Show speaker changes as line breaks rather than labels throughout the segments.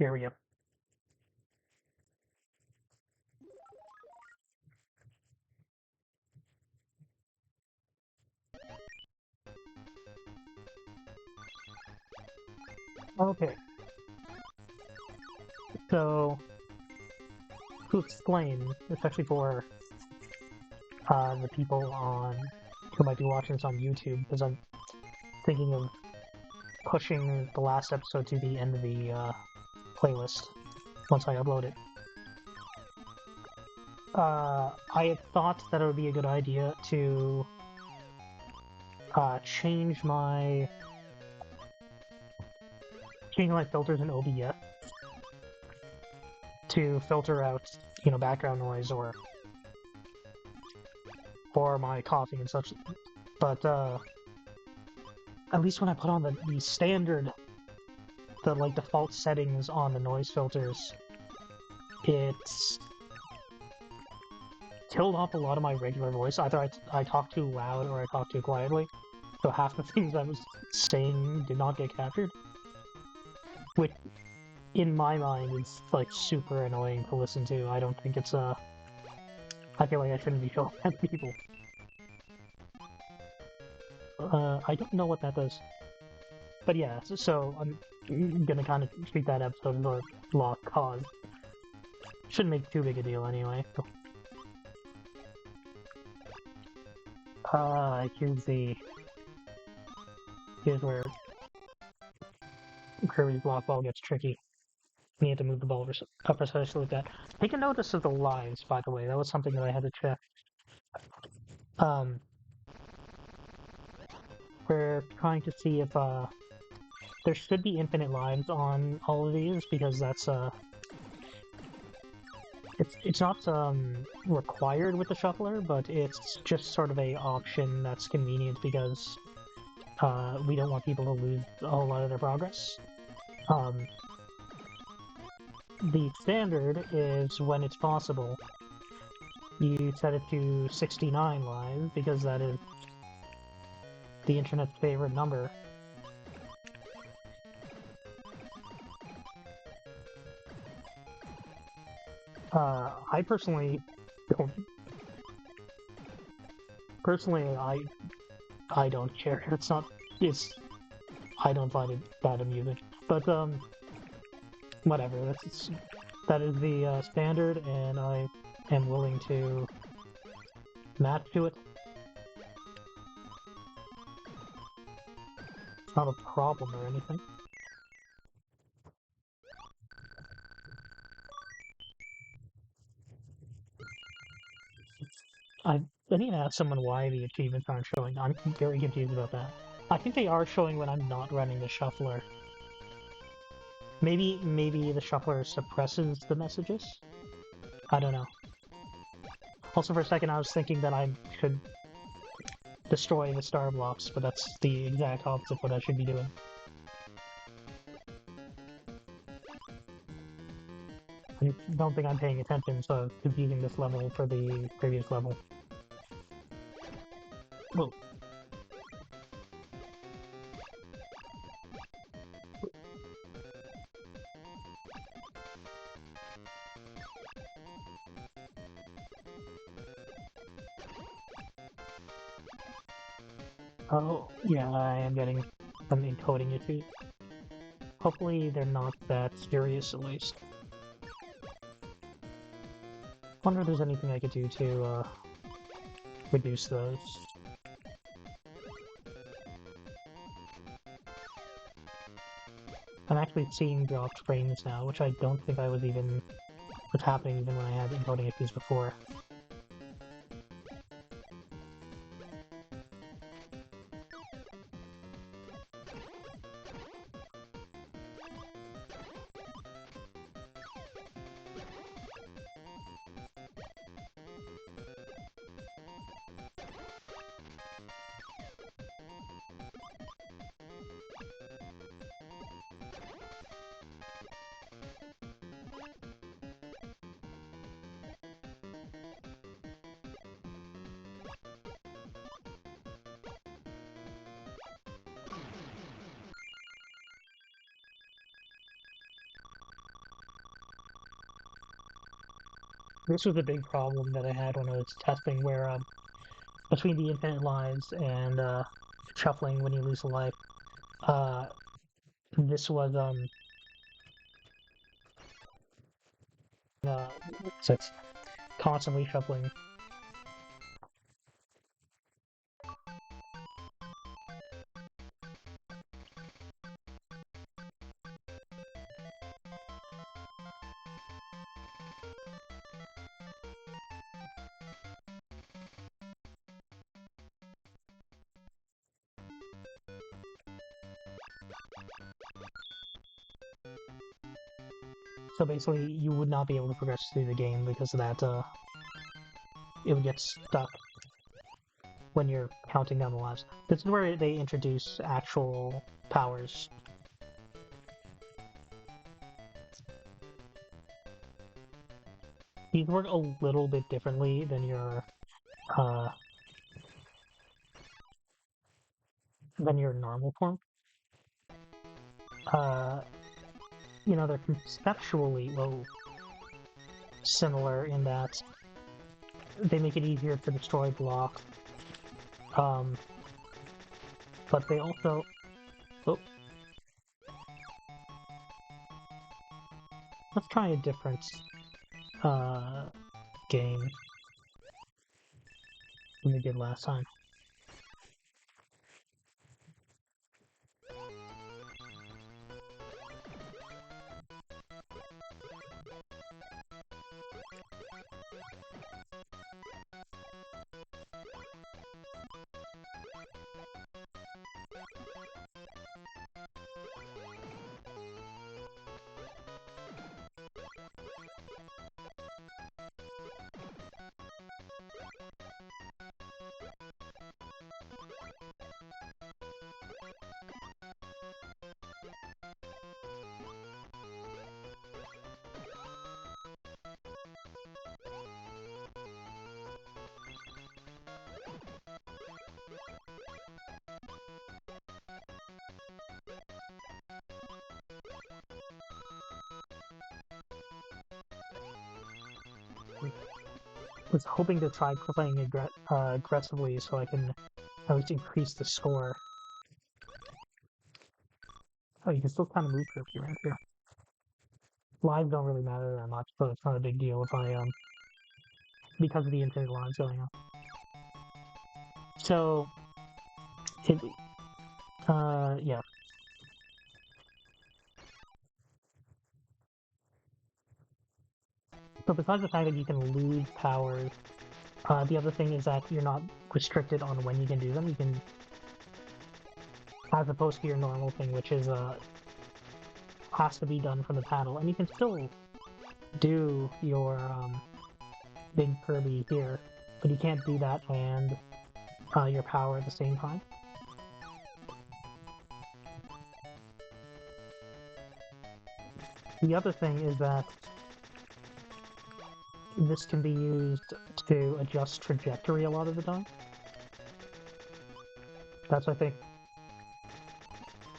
Here we go. Okay. So, to explain, especially for the people on who might be watching this on YouTube, because I'm thinking of pushing the last episode to the end of the playlist once I upload it. I had thought that it would be a good idea to change my filters in OBS to filter out, background noise or my coughing and such. But at least when I put on the standard, the default settings on the noise filters, it's killed off a lot of my regular voice. Either I talk too loud or I talk too quietly. So half the things I was saying did not get captured. Which, in my mind, is super annoying to listen to. I don't think it's I feel like I shouldn't be showing that to people. I don't know what that does. But yeah, so I'm gonna kind of treat that episode as a lost cause. Shouldn't make too big a deal anyway. Here's where Kirby's block ball gets tricky. You have to move the ball up precisely like that. Take a notice of the lives, by the way. That was something that I had to check. We're trying to see if there should be infinite lives on all of these, because that's it's not required with the shuffler, but it's just sort of a option that's convenient because we don't want people to lose a whole lot of their progress. The standard is, when it's possible, you set it to 69 lives, because that is the internet's favorite number. I personally don't. Personally, I don't care. It's not. I don't find it that amusing. But whatever. That is the standard, and I am willing to match to it. It's not a problem or anything. I need to ask someone why the achievements aren't showing. I'm very confused about that. I think they are showing when I'm not running the shuffler. Maybe the shuffler suppresses the messages? I don't know. Also, for a second, I was thinking that I should destroy the star blocks, but that's the exact opposite of what I should be doing. I don't think I'm paying attention, so I'm confusing this level for the previous level. Whoa. Oh, yeah, I am getting some encoding issues. Hopefully they're not that serious, at least. Wonder if there's anything I could do to reduce those. I'm actually seeing dropped frames now, which I don't think was happening even when I had encoding issues before. this was a big problem that I had when I was testing, where between the infinite lives and shuffling when you lose a life, uh, this was uh, so it's constantly shuffling. So basically, you would not be able to progress through the game because of that. It would get stuck when you're counting down the lives. This is where they introduce actual powers. These work a little bit differently uh, than your normal form. Uh, you know, they're conceptually similar in that they make it easier to destroy blocks. Um, but they also, oh, let's try a different uh, game than we did last time. Was hoping to try playing aggressively so I can at least increase the score. Oh, you can still kind of move her if you're in here. Lives don't really matter that much, so it's not a big deal if I because of the infinite lines going on. So it yeah. So besides the fact that you can lose powers, the other thing is that you're not restricted on when you can do them. You can, as opposed to your normal thing, which is has to be done from the paddle, and you can still do your big Kirby here, but you can't do that and your power at the same time. The other thing is that this can be used to adjust trajectory a lot of the time. That's, I think,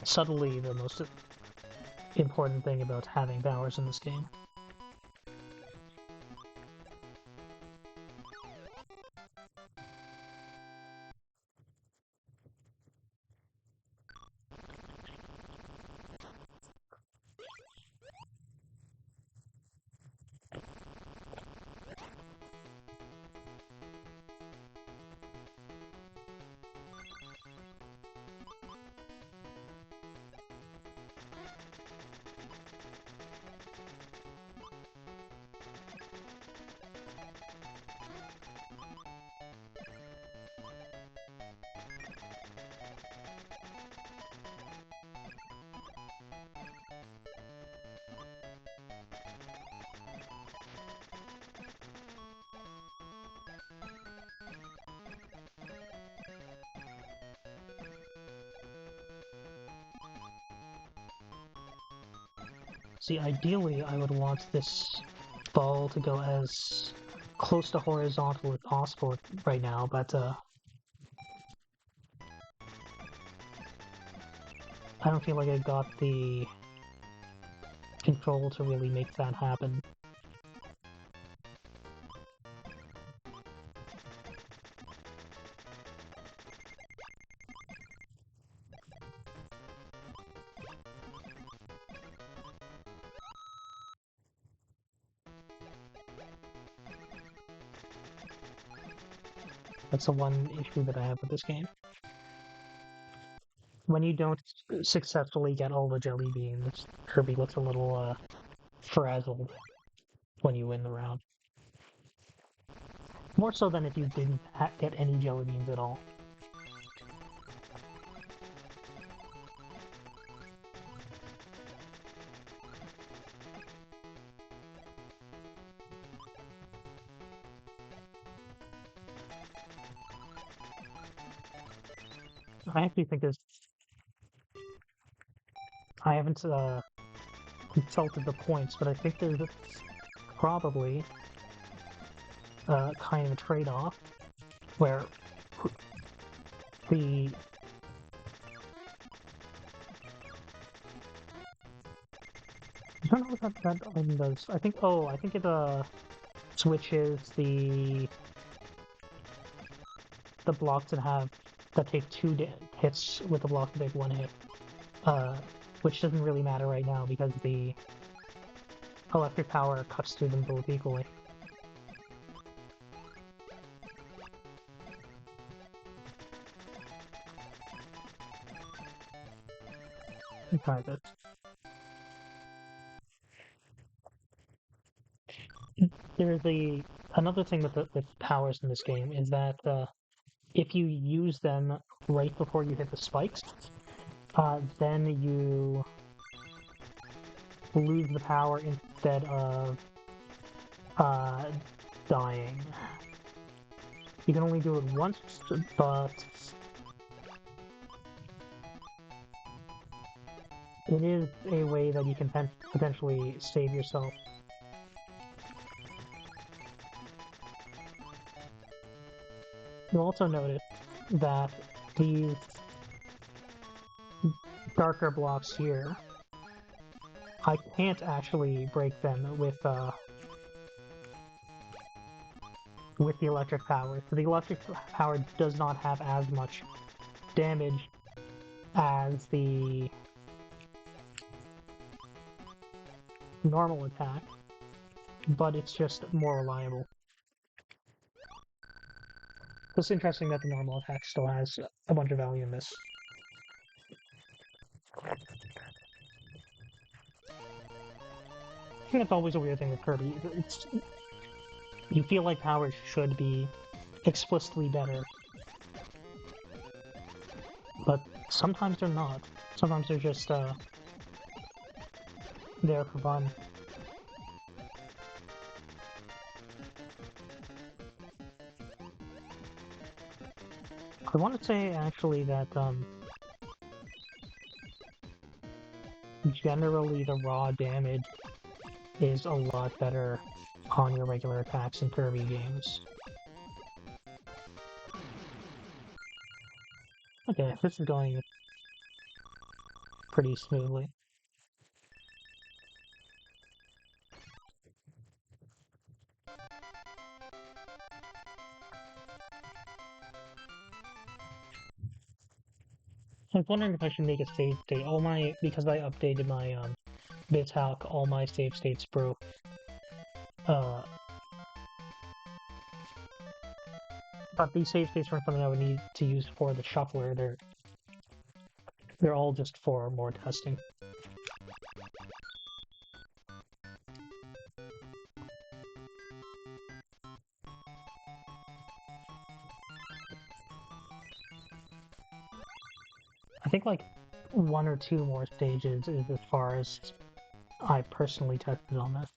subtly the most important thing about having powers in this game. See, ideally, I would want this ball to go as close to horizontal as possible right now, but I don't feel like I got the control to really make that happen. That's the one issue that I have with this game. When you don't successfully get all the jelly beans, Kirby looks a little frazzled when you win the round. More so than if you didn't get any jelly beans at all. I actually think there's... I haven't consulted the points, but I think there's probably kind of a trade-off where the... I don't know what that item does. I think it switches the blocks that take 2 hits with the block that take 1 hit. Which doesn't really matter right now because the electric power cuts through them both equally. Try this. There's another thing with powers in this game is that if you use them right before you hit the spikes, then you lose the power instead of dying. You can only do it once, but it is a way that you can potentially save yourself. You'll also notice that these darker blocks here, I can't actually break them with the electric power. So the electric power does not have as much damage as the normal attack, but it's just more reliable. It's interesting that the normal attack still has a bunch of value in this. I think that's always a weird thing with Kirby. You feel like powers should be explicitly better, but sometimes they're not. Sometimes they're just there for fun. I want to say actually that generally the raw damage is a lot better on your regular attacks in Kirby games. Okay, this is going pretty smoothly. I was wondering if I should make a save state. Because I updated my Bizhawk, all my save states broke. But these save states weren't something I would need to use for the shuffler. They're all just for more testing. I think like 1 or 2 more stages is as far as I personally tested on this.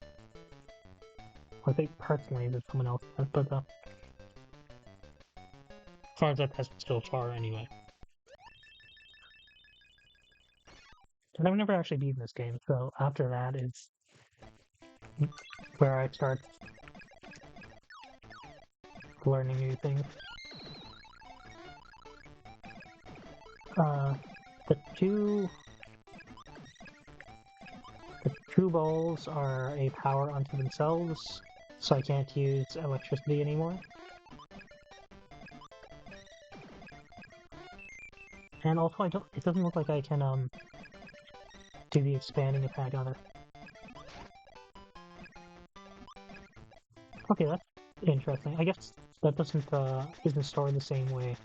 I think personally that someone else has, but as far as I've tested so far anyway. And I've never actually beaten this game, so after that is where I start learning new things. The two balls are a power unto themselves, so I can't use electricity anymore. And also, it doesn't look like I can do the expanding attack either. Okay, that's interesting. I guess that doesn't isn't stored the same way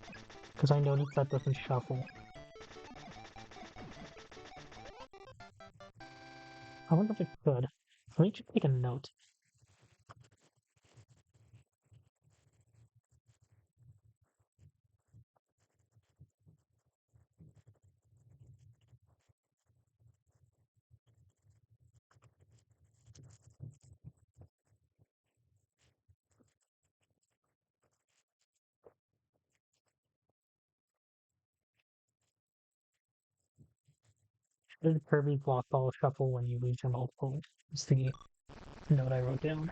because I noticed that doesn't shuffle. I wonder if it could. Let me just take a note. Should Kirby block ball shuffle when you lose your multiple? Is the note I wrote down.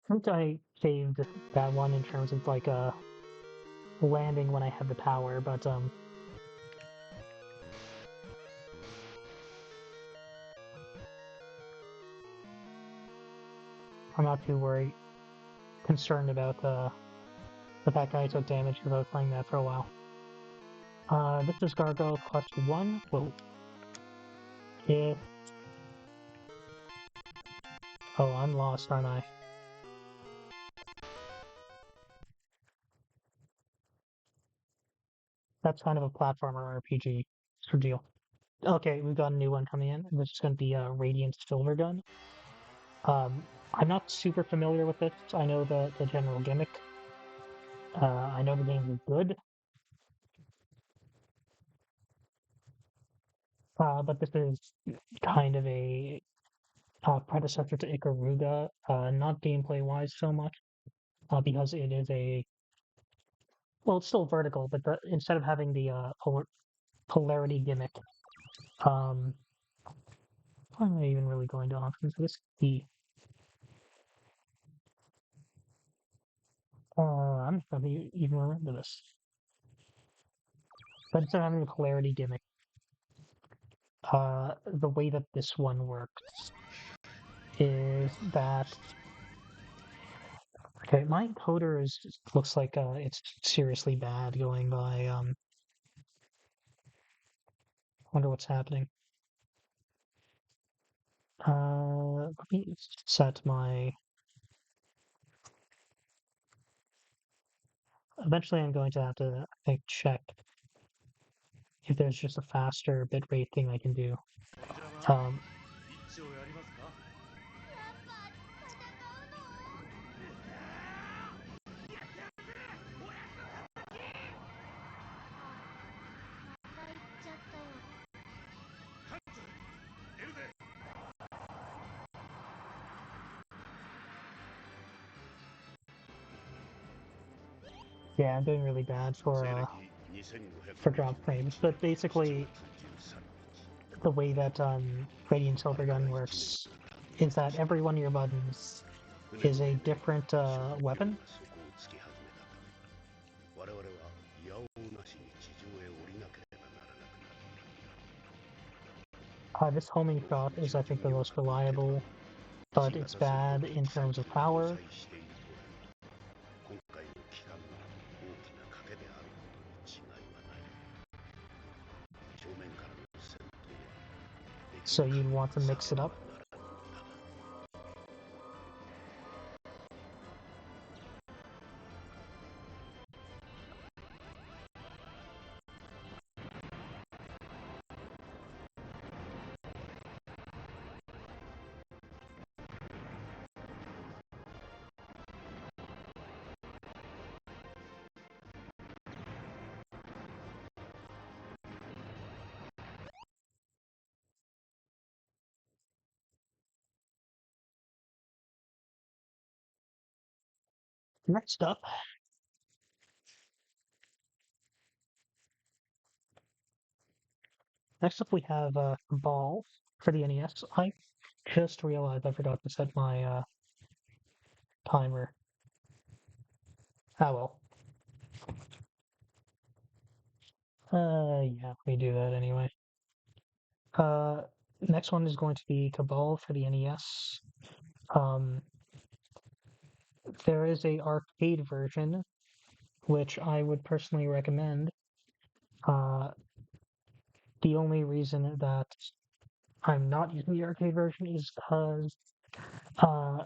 I think I saved that one in terms of like landing when I had the power, but I'm not too concerned about the fact that I took damage because I was playing that for a while. This is Gargoyle +1. Whoa. If... Oh, I'm lost, aren't I? That's kind of a platformer RPG for deal. Okay, we've got a new one coming in. This is going to be a Radiant Silver Gun. I'm not super familiar with this. I know the general gimmick. I know the game is good. But this is kind of a predecessor to Ikaruga, not gameplay-wise so much, because it is well, it's still vertical, but instead of having the polarity gimmick, um, why am I even really going to options? This the I'm just gonna even remember this. But instead of having the polarity gimmick, the way that this one works is that okay, my encoder looks like it's seriously bad going by wonder what's happening. Let me set my. Eventually, I'm going to have to, I think, check if there's just a faster bitrate thing I can do. Um, yeah, I'm doing really bad for drop frames, but basically, the way that Radiant Silver Gun works is that every one of your buttons is a different weapon. This homing shot is, I think, the most reliable, but it's bad in terms of power. So you'd want to mix it up. Next up, we have Ball for the NES. I just realized I forgot to set my timer. Ah well. Yeah, we do that anyway. Uh, Next one is going to be Cabal for the NES. Um, there is a arcade version, which I would personally recommend. Uh, the only reason that I'm not using the arcade version is because uh,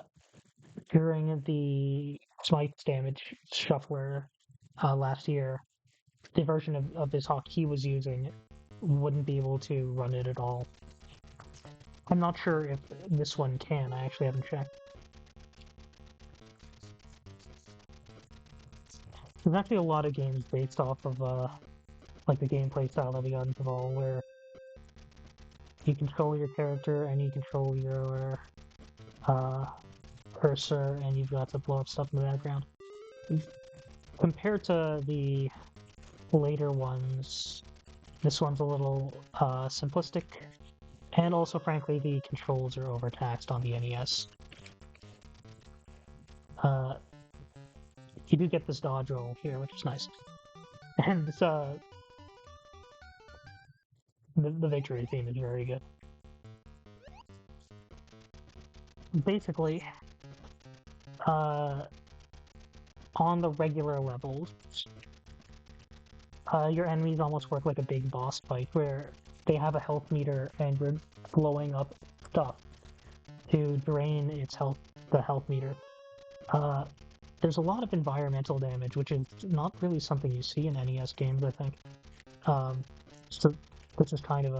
during the Thammage Damage Shuffler last year, the version of Bizhawk he was using wouldn't be able to run it at all. I'm not sure if this one can. I actually haven't checked. There's actually a lot of games based off of like the gameplay style that we got in Cabal, where you control your character and you control your cursor, and you've got to blow up stuff in the background. Compared to the later ones, this one's a little simplistic, and also, frankly, the controls are overtaxed on the NES. You do get this dodge roll here, which is nice. And the victory theme is very good. Basically, on the regular levels, your enemies almost work like a big boss fight, where they have a health meter and you're blowing up stuff to drain the health meter. There's a lot of environmental damage, which is not really something you see in NES games, I think. So this is kind of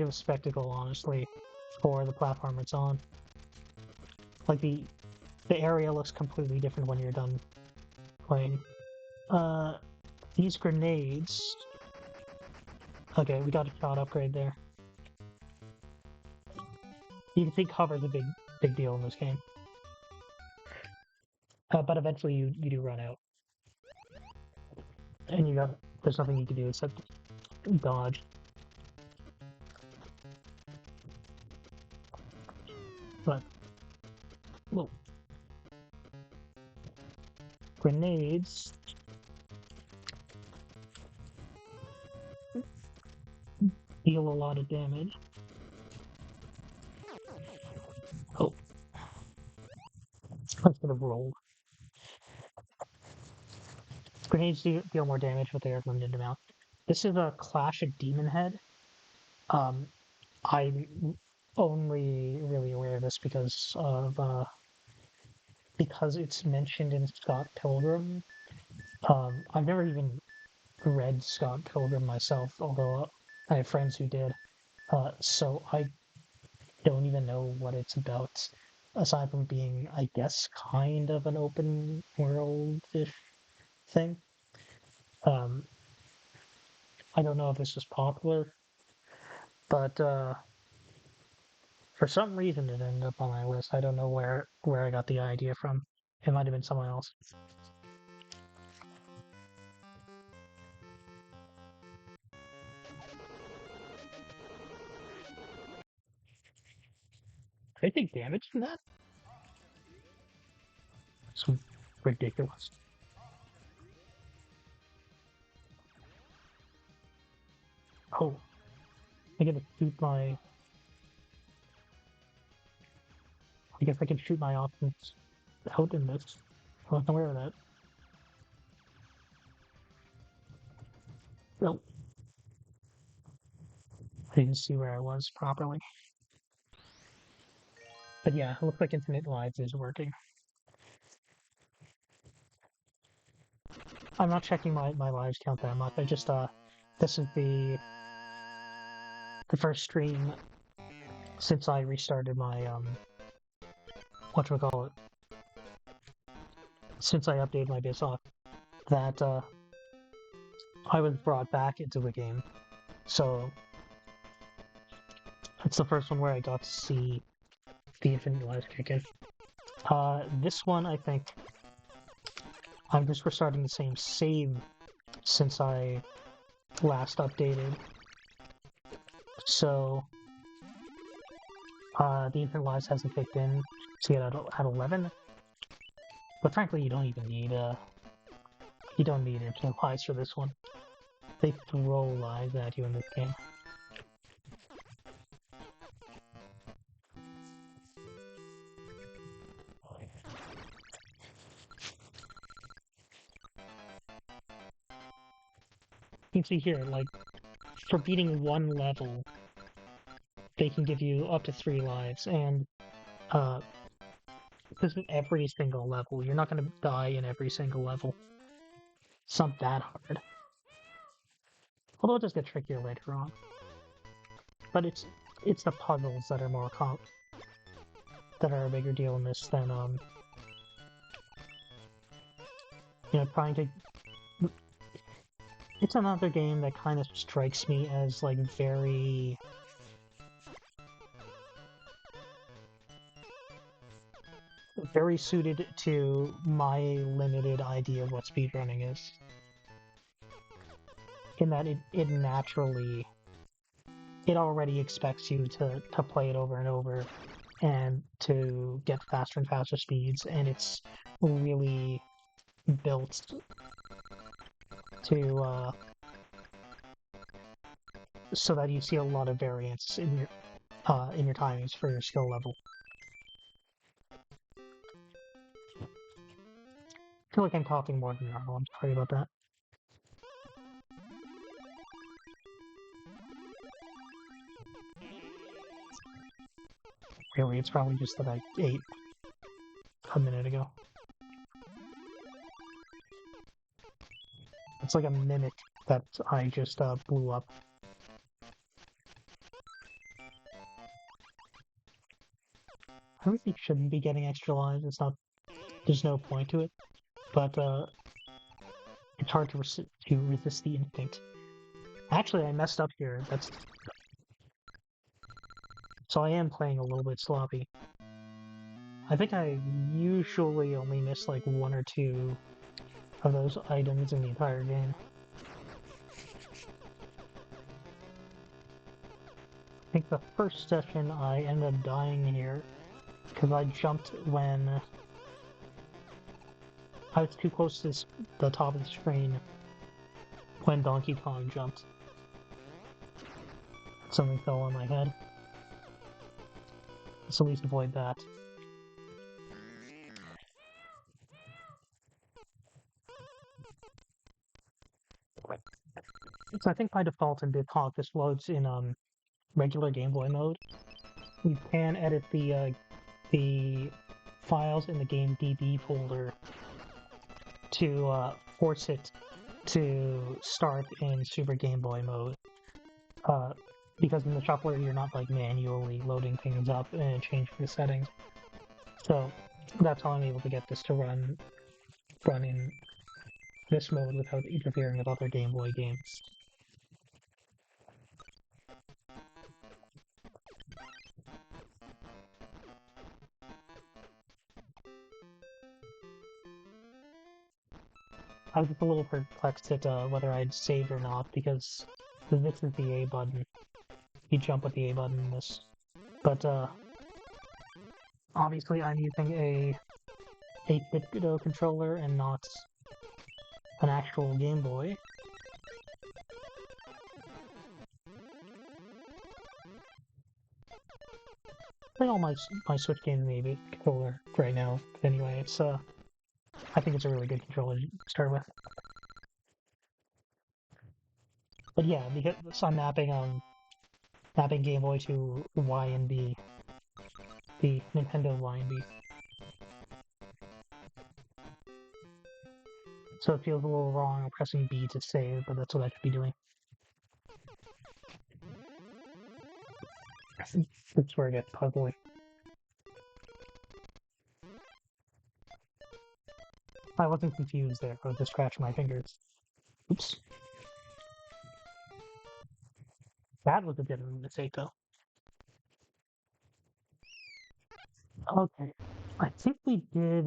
a spectacle, honestly, for the platform it's on. Like the area looks completely different when you're done playing. These grenades. Okay, we got a shot upgrade there. You can see cover's a big deal in this game. But eventually you do run out. And there's nothing you can do except dodge. But, whoa. Grenades deal a lot of damage. Oh. I should have rolled. Grenades deal more damage, but they are limited amount. This is a Clash of Demon Head. I'm only really aware of this because it's mentioned in Scott Pilgrim. I've never even read Scott Pilgrim myself, although I have friends who did. So I don't even know what it's about, aside from being, I guess, kind of an open world-ish thing. I don't know if this was popular, but for some reason it ended up on my list. I don't know where I got the idea from. It might have been someone else. Did I take damage from that? It's ridiculous. Oh, I get to shoot my. I guess I can shoot my options out in this. I wasn't aware of that. Well, I didn't see where I was properly. But yeah, it looks like Infinite Lives is working. I'm not checking my lives count that much. I just this is the first stream since I restarted my whatchamacallit, since I updated my Bizhawk, that I was brought back into the game. So it's the first one where I got to see the Infinite Lives kick in. This one, I think, I'm just restarting the same save since I last updated. So, the infinite lives hasn't kicked in, so you at 11. But frankly, you don't need infinite lives for this one. They throw lives at you in this game. You can see here, like, for beating one level, they can give you up to 3 lives, and this is every single level. You're not going to die in every single level. It's not that hard. Although it does get trickier later on. But it's the puzzles that are that are a bigger deal in this than trying to. It's another game that kind of strikes me as like very suited to my limited idea of what speedrunning is. In that it already expects you to play it over and over and to get faster and faster speeds, and it's really built to so that you see a lot of variance in your timings for your skill level. I feel like I'm talking more than normal. I'm sorry about that. Really, it's probably just that I ate a minute ago. It's like a mimic that I just blew up. I really shouldn't be getting extra lives. There's no point to it. But it's hard to resist the instinct. Actually, I messed up here. So I am playing a little bit sloppy. I think I usually only miss like 1 or 2 of those items in the entire game. I think the first session I ended up dying here because I jumped when I was too close to the top of the screen when Donkey Kong jumped. Something fell on my head. Let's at least avoid that. So I think by default in Bizhawk this loads in regular Game Boy mode. You can edit the files in the game DB folder to force it to start in Super Game Boy mode. Because in the shuffler you're not like manually loading things up and changing the settings. So that's how I'm able to get this to run in this mode without interfering with other Game Boy games. I was just a little perplexed at whether I'd saved or not, because this is the A button. You jump with the A button in this. But obviously I'm using a 8-bit controller and not an actual Game Boy. I think all my Switch games may be controller right now. But anyway, it's I think it's a really good controller to start with. But yeah, because I'm mapping Game Boy to Y and B, the Nintendo Y and B. So it feels a little wrong pressing B to save, but that's what I should be doing. That's where it gets puzzly. I wasn't confused there. I was just scratching my fingers. Oops. That was a bit of a mistake, though. Okay. I think we did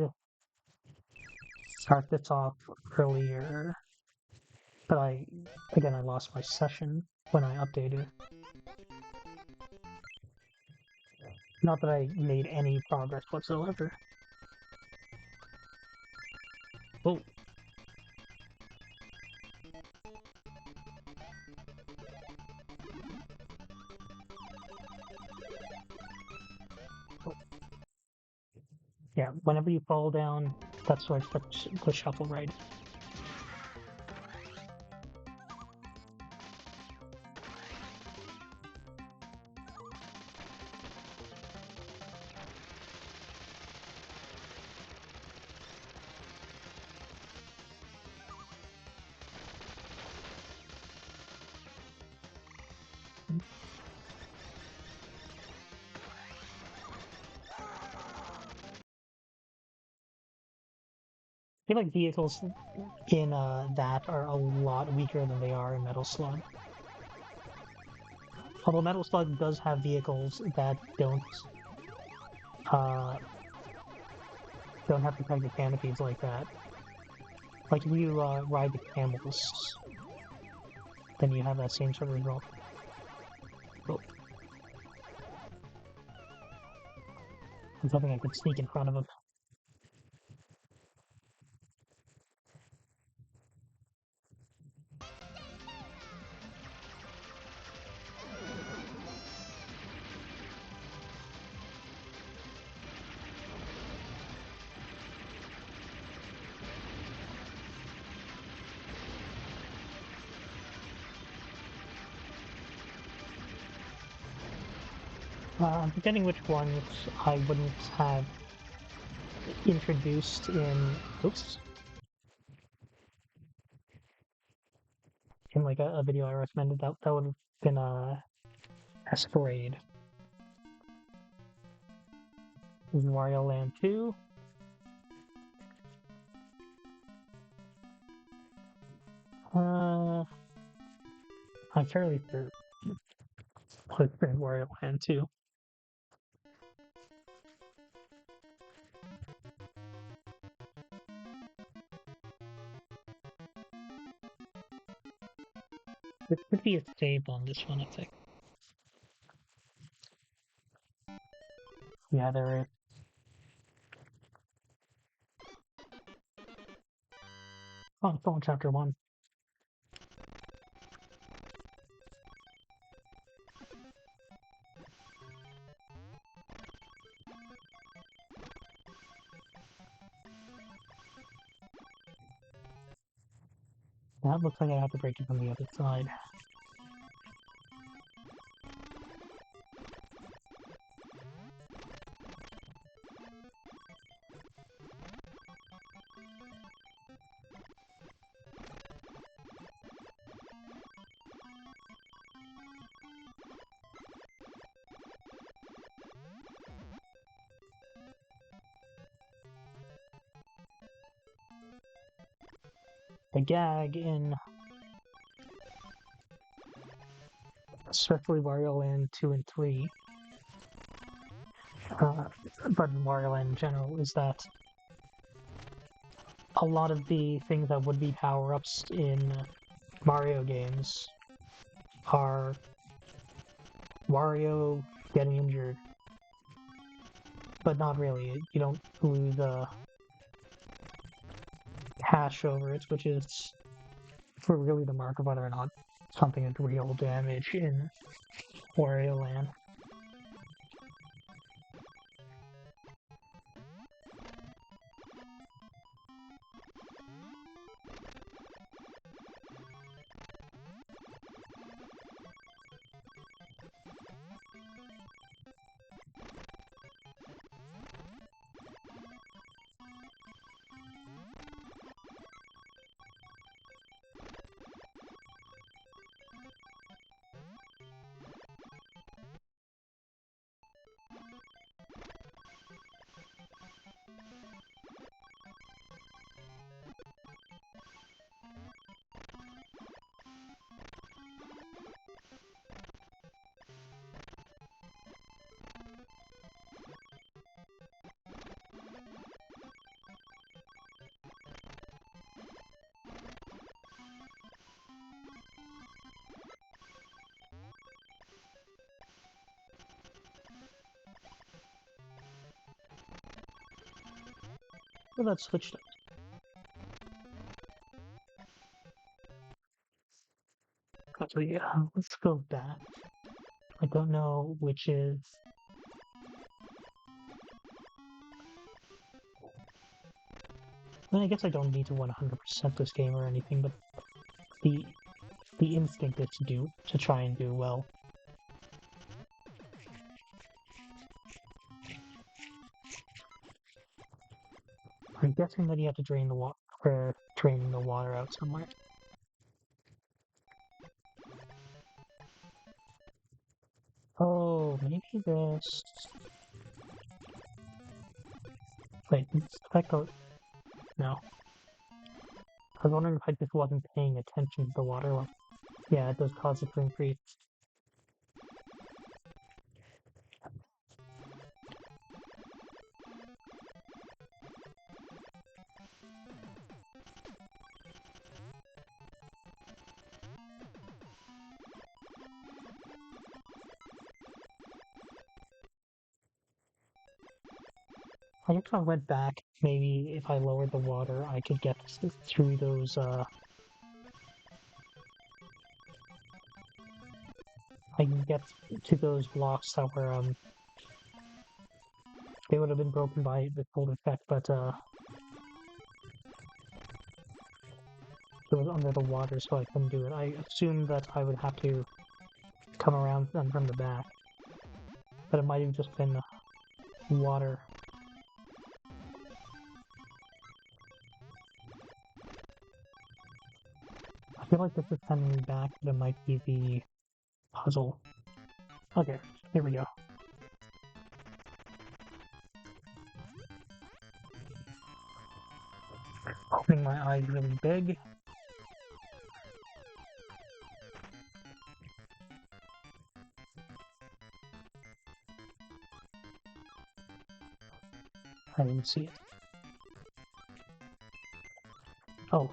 start this off earlier, but I lost my session when I updated. Not that I made any progress whatsoever. Oh. Yeah, whenever you fall down, that's where the shuffle right. I feel like vehicles in that are a lot weaker than they are in Metal Slug. Although Metal Slug does have vehicles that don't have protected canopies like that. Like if you ride the camels, then you have that same sort of result. Oh. I was hoping I could sneak in front of him. I'm forgetting which ones I wouldn't have introduced in, oops, in like a video I recommended. That would have been Escalade. Wario Land 2. I'm fairly sure it's been Wario Land 2. There could be a save on this one, I think. Yeah, there is. Oh, it's on chapter 1. That looks like I have to break it from the other side. The gag in especially Wario Land 2 and 3, but in Wario Land in general, is that a lot of the things that would be power-ups in Mario games are Wario getting injured. But not really. You don't lose a hash over it, which is for really the mark of whether or not something is real damage in Wario Land. Well, let's switch them. Actually, let's go back. I don't know which is... I mean, I guess I don't need to 100% this game or anything, but the instinct is to try and do well. I'm guessing that you have to drain the water, or draining the water out somewhere. Oh, maybe this... Wait, does that go... No. I was wondering if I just wasn't paying attention to the water level. Yeah, it does cause it to increase. I guess if I went back, maybe if I lowered the water, I could get through those, I can get to those blocks that were, they would have been broken by the cold effect, but, it was under the water, so I couldn't do it. I assumed that I would have to come around them from the back, but it might have just been water. I feel like this is sending me back, but it might be the puzzle. Okay, here we go. Opening my eyes really big. I didn't see it. Oh.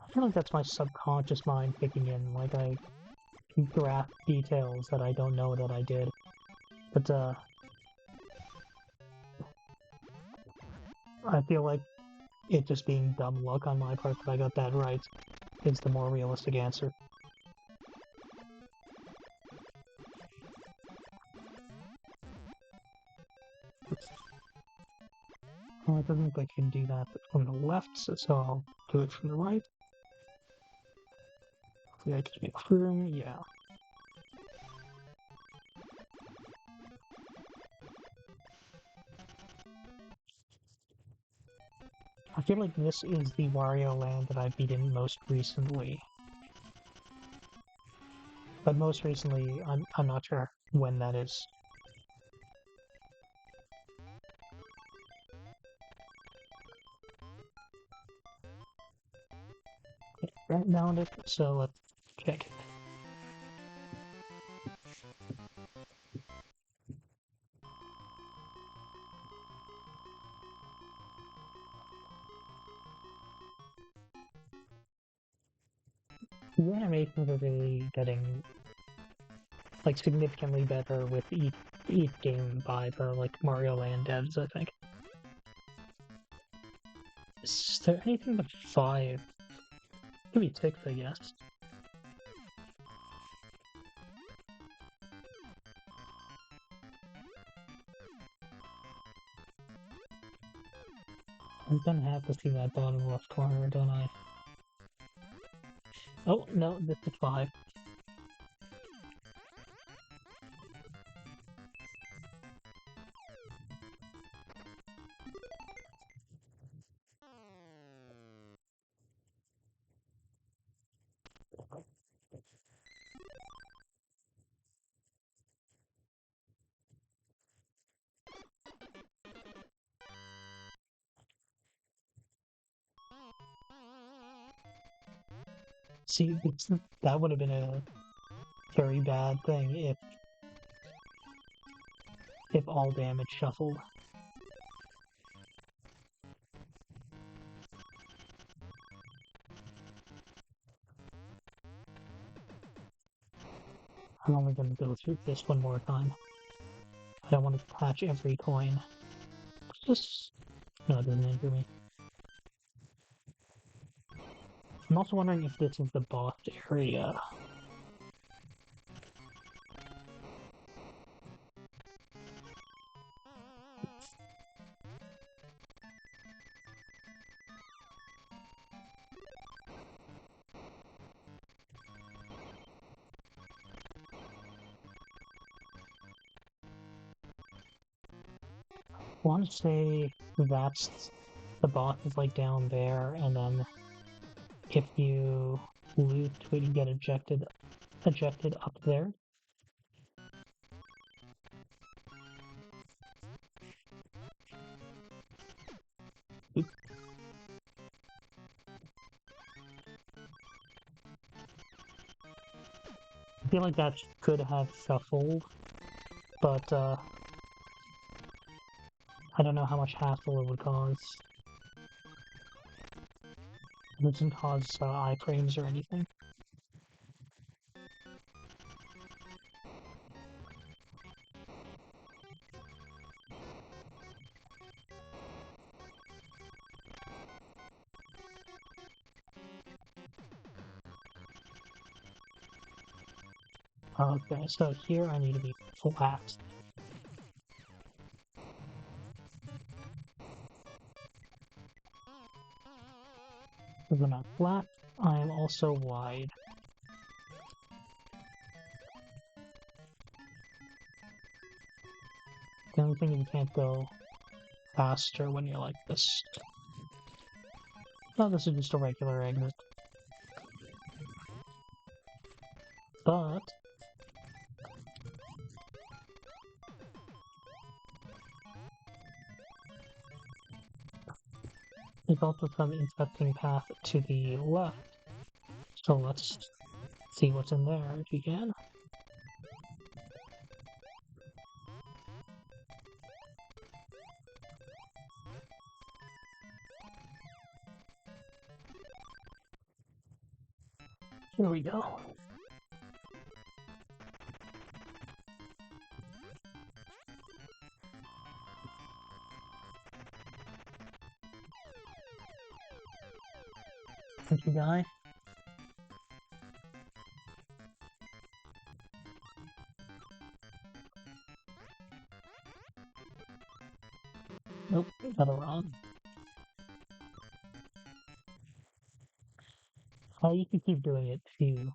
I feel like that's my subconscious mind kicking in, like I can grasp details that I don't know that I did. But, I feel like it just being dumb luck on my part that I got that right is the more realistic answer. Well, it doesn't look like you can do that from the left, so I'll do it from the right. Hopefully that gives me enough room, yeah. I feel like this is the Wario Land that I've beaten most recently. But most recently, I'm not sure when that is. Right down it, so let's check it. The animations are really getting like significantly better with each game by the like Mario Land devs, I think. Is there anything but 5? Could be 6, I guess. I'm gonna have to see that bottom left corner, don't I? Oh, no, this is 5. See, that would have been a very bad thing if all damage shuffled. I'm only gonna go through this one more time. I don't want to patch every coin. Just... No, it doesn't injure me. I'm also wondering if this is the boss area. I want to say that's the boss is like down there, and then if you loot it, you get ejected up there. Oop. I feel like that could have shuffled, but I don't know how much hassle it would cause. It doesn't cause iframes or anything. Okay, so here I need to be flat. Because I'm not flat, I am also wide. The only thing is you can't go faster when you're like this. Oh, this is just a regular exit. But there's also some interesting path to the left. So let's see what's in there if you can. Here we go. Thank you, guy. Nope, got it wrong. You can keep doing it to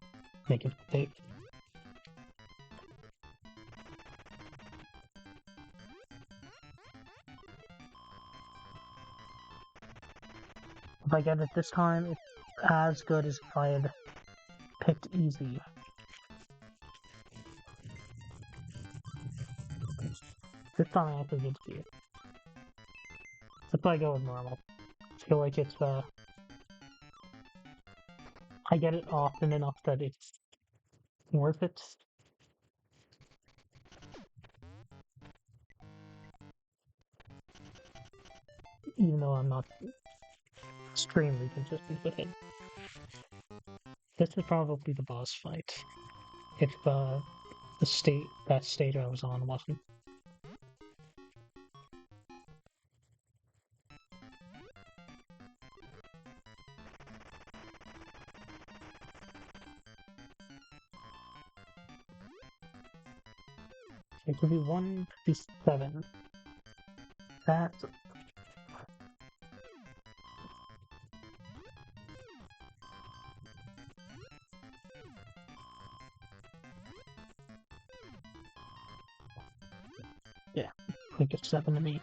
make it safe. If I get it this time, it's as good as if I had picked easy. This time I actually did see it. That's why I go with normal. I feel like it's, I get it often enough that it's worth it. Even though I'm not extremely consistent with it. This is probably the boss fight. If that stage I was on wasn't. It could be 1-7. That's... yeah, like a 7 to me.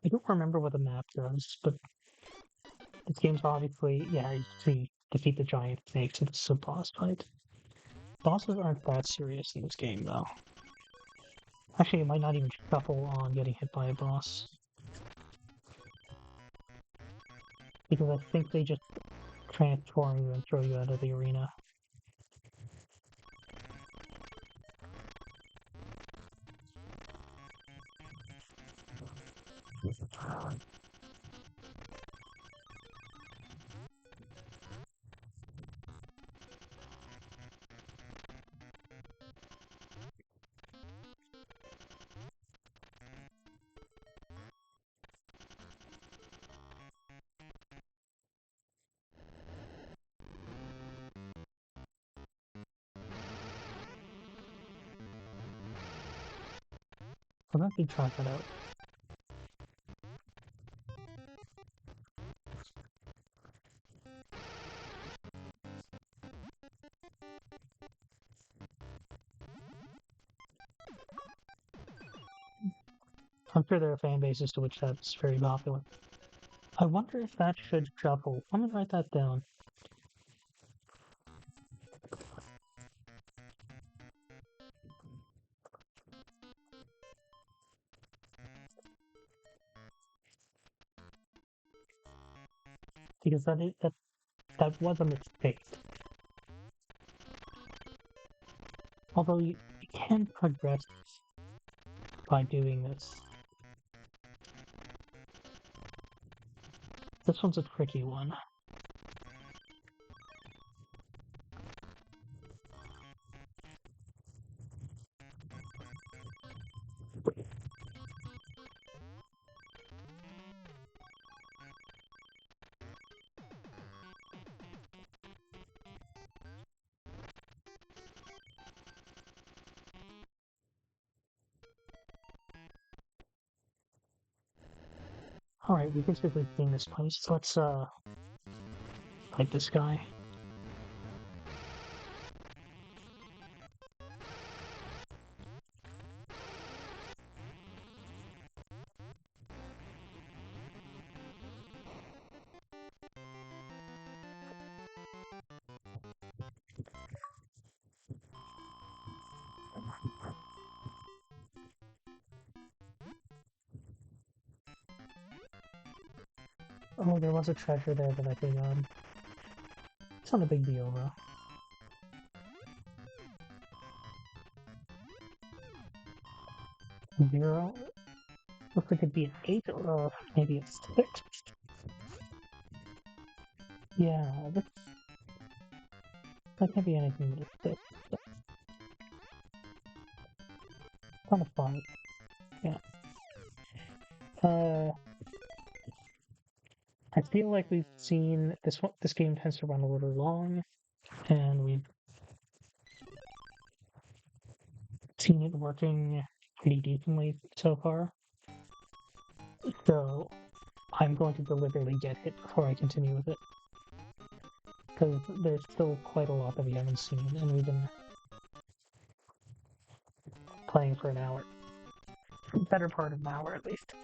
I don't remember what the map does, but this game's obviously, yeah, you see, defeat the giant snakes in the boss fight. Bosses aren't that serious in this game, though. Actually, it might not even shuffle on getting hit by a boss. Because I think they just transform you and throw you out of the arena. I'm gonna be trying that out. I'm sure there are fan bases to which that's very popular. I wonder if that should shuffle. I'm gonna write that down. Because that was a mistake. Although you can progress by doing this. This one's a tricky one. Alright, we basically clean this place. Let's fight this guy. Oh, there was a treasure there that I think it's not a big deal though. 0. Looks like it'd be an 8 or maybe a 6. Yeah, that can't be anything but a 6. Kind of fun. Yeah. I feel like we've seen this one. This game tends to run a little long, and we've seen it working pretty decently so far. So I'm going to deliberately get hit before I continue with it, because there's still quite a lot that we haven't seen, and we've been playing for an hour, better part of an hour at least.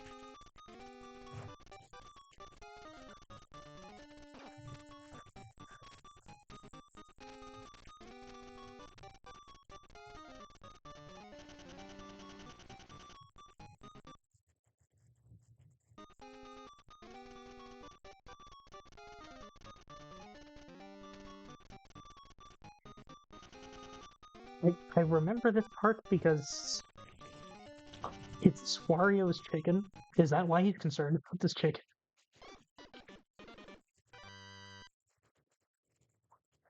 I remember this part because it's Wario's chicken. Is that why he's concerned about this chicken?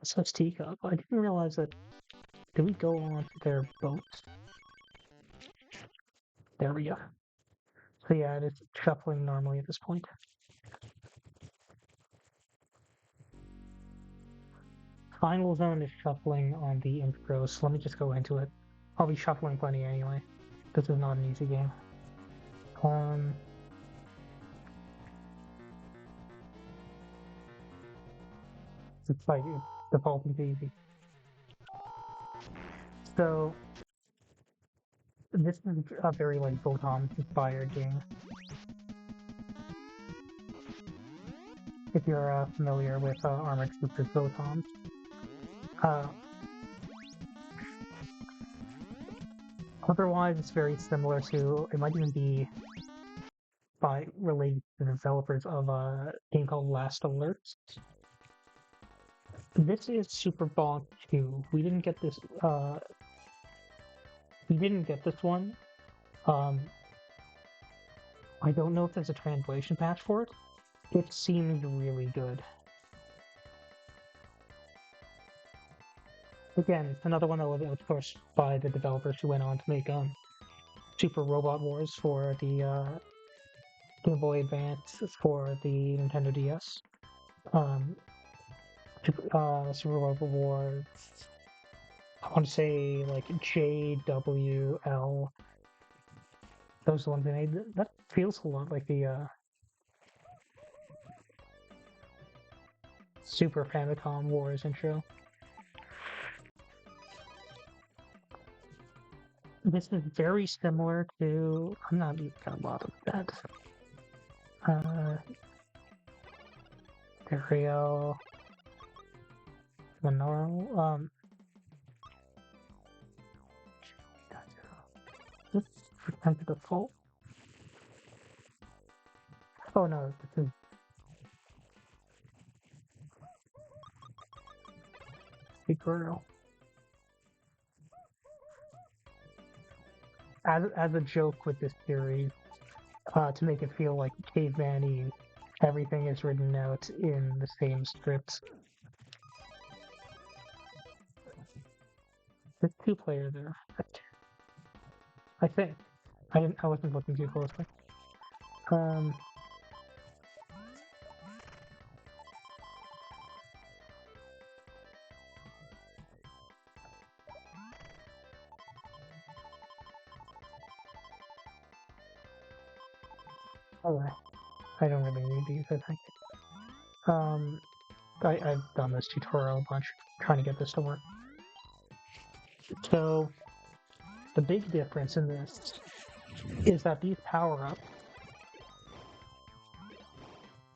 Such teacup. I didn't realize that. Did we go on their boat? There we go. So yeah, it is shuffling normally at this point. Final zone is shuffling on the intro, so let me just go into it. I'll be shuffling plenty anyway. This is not an easy game. It's like defaulting to easy. So this is a very like Photon inspired game. If you're familiar with Armored Super Photons. Otherwise, it's very similar to, it might even be related to the developers of a game called Last Alert. This is Super Bonk 2. We didn't get this one. I don't know if there's a translation patch for it. It seemed really good. Again, it's another one that was outsourced by the developers who went on to make Super Robot Wars for the Game Boy Advance for the Nintendo DS. Super Robot Wars. I want to say like JWL. Those are the ones they made. That feels a lot like the Super Famicom Wars intro. This is very similar to. I'm not even gonna bother with that. Stereo. Monaro. This is the default. Oh no, this is. Tutorial. As a joke with this series, to make it feel like caveman-y, everything is written out in the same script. There's 2-player there. I think. I wasn't looking too closely. Alright. I don't really need these, I think. I've done this tutorial a bunch, trying to get this to work. So, the big difference in this is that these power-ups,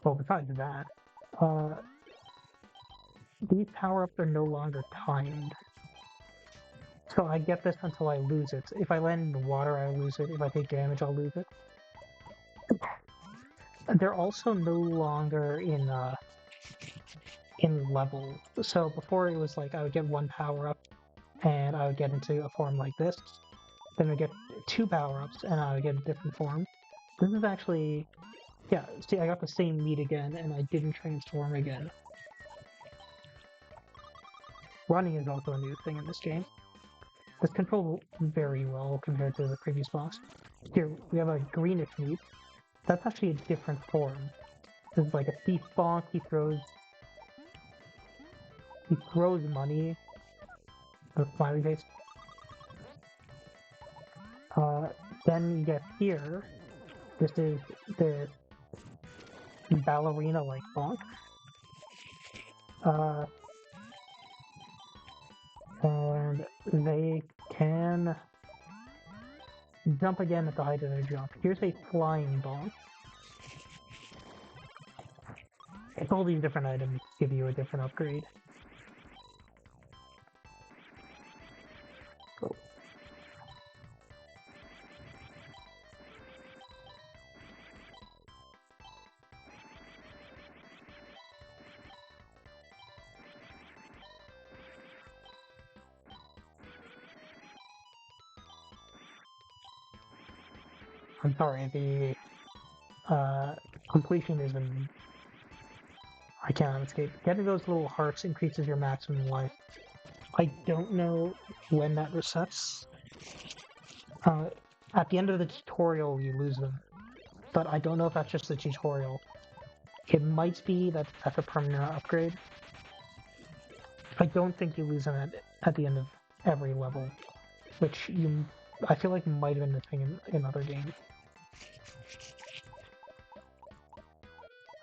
well, besides that, these power-ups are no longer timed. So I get this until I lose it. If I land in the water, I lose it. If I take damage, I'll lose it. They're also no longer in levels. So before it was like I would get 1 power-up and I would get into a form like this. Then I get 2 power-ups and I would get a different form. This is actually, yeah, see, I got the same meat again and I didn't transform again. Running is also a new thing in this game. It's controlled very well compared to the previous boss. Here, we have a greenish meat. That's actually a different form. This is like a thief bonk. He throws money. A smiley face. Then you get here. This is the ballerina-like bonk. And they can jump again at the height of their jump. Here's a flying bonk. If all these different items give you a different upgrade. Cool. I'm sorry, the completion is in. I cannot escape. Getting those little hearts increases your maximum life. I don't know when that resets. At the end of the tutorial, you lose them. But I don't know if that's just the tutorial. It might be that that's a permanent upgrade. I don't think you lose them at the end of every level. Which I feel like might have been the thing in other games.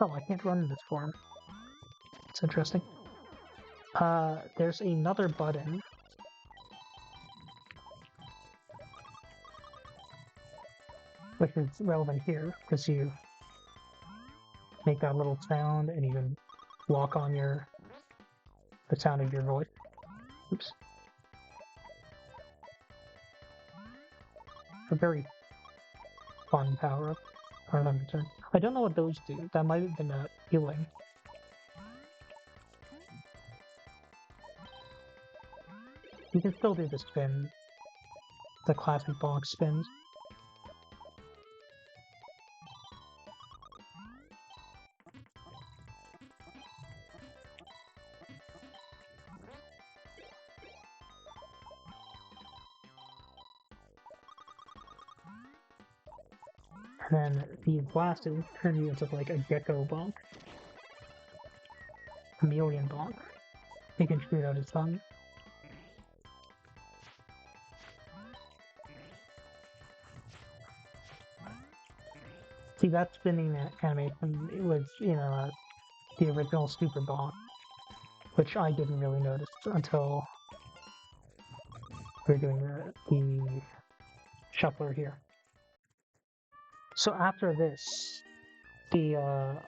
Oh, I can't run in this form. It's interesting. There's another button. Which is relevant here, because you make that little sound and you can walk on the sound of your voice. Oops. A very fun power-up. I don't know what those do. That might have been healing. You can still do the spin. The classic Bonk spins. And then these blasted turn you into like a gecko bonk, chameleon bonk. He can shoot out his tongue. See, that spinning animation, it was, the original Super Bonk, which I didn't really notice until we were doing the shuffler here. So after this, the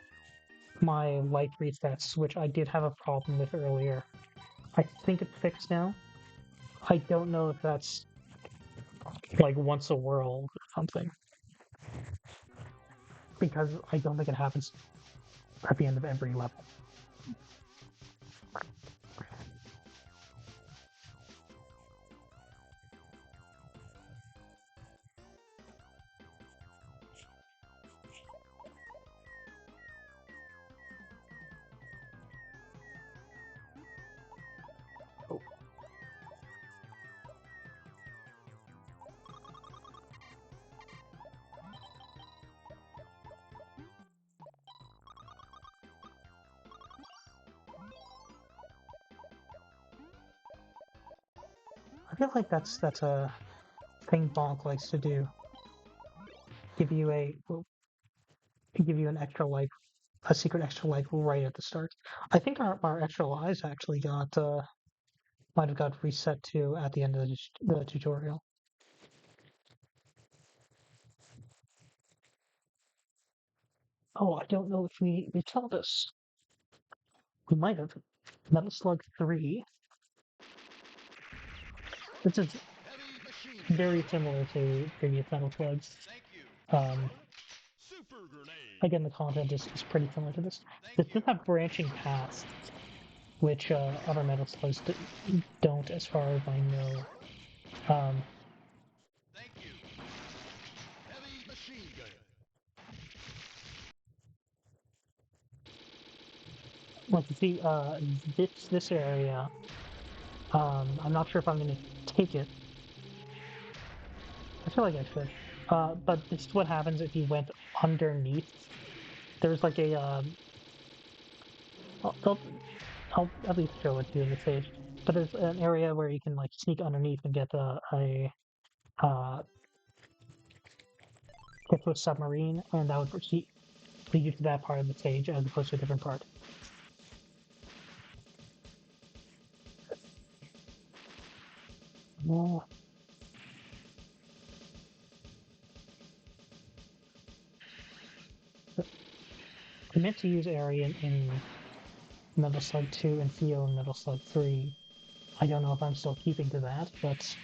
my life resets, which I did have a problem with earlier. I think it's fixed now. I don't know if that's like once a world or something, because I don't think it happens at the end of every level. I feel like that's a thing Bonk likes to do. Give you an extra life, a secret extra life right at the start. I think our extra lives actually might have got reset too at the end of the tutorial. Oh, I don't know if we saw this. We might have. Metal Slug 3. This is very similar to previous Metal Slugs. Um, Again, the content is pretty similar to this. This does have branching paths, which other Metal Slugs don't, as far as I know. Like you see, this area, I'm not sure if I'm going to take it. I feel like I should. But this is what happens if you went underneath. There's like a, I'll at least show it to you in the stage. But there's an area where you can like sneak underneath and get get to a submarine, and that would lead you to that part of the stage as opposed to a different part. Oh. I meant to use Arian in Metal Slug 2 and Theo in Metal Slug 3. I don't know if I'm still keeping to that, but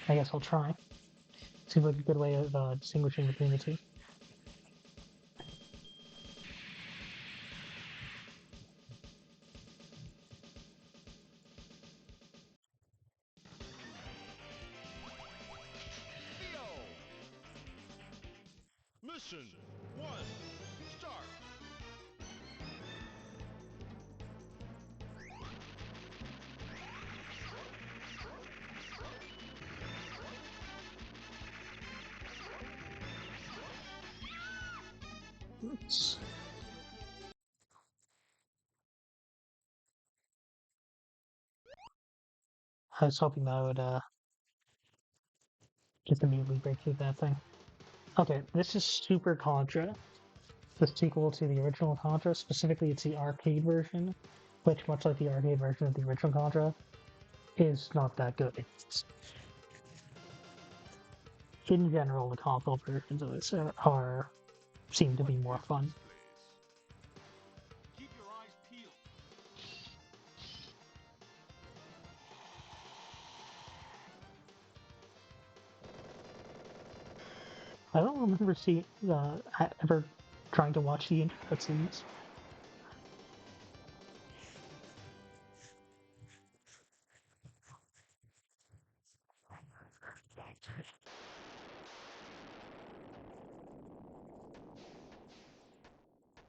I guess I'll try. Seems like a good way of distinguishing between the two.
Mission 1, start!
Oops. I was hoping that would just immediately break through that thing. Okay, this is Super Contra, the sequel to the original Contra. Specifically, it's the arcade version, which, much like the arcade version of the original Contra, is not that good. In general, the console versions of this seem to be more fun.
Keep your eyes peeled.
I don't remember seeing ever trying to watch the intro cutscenes.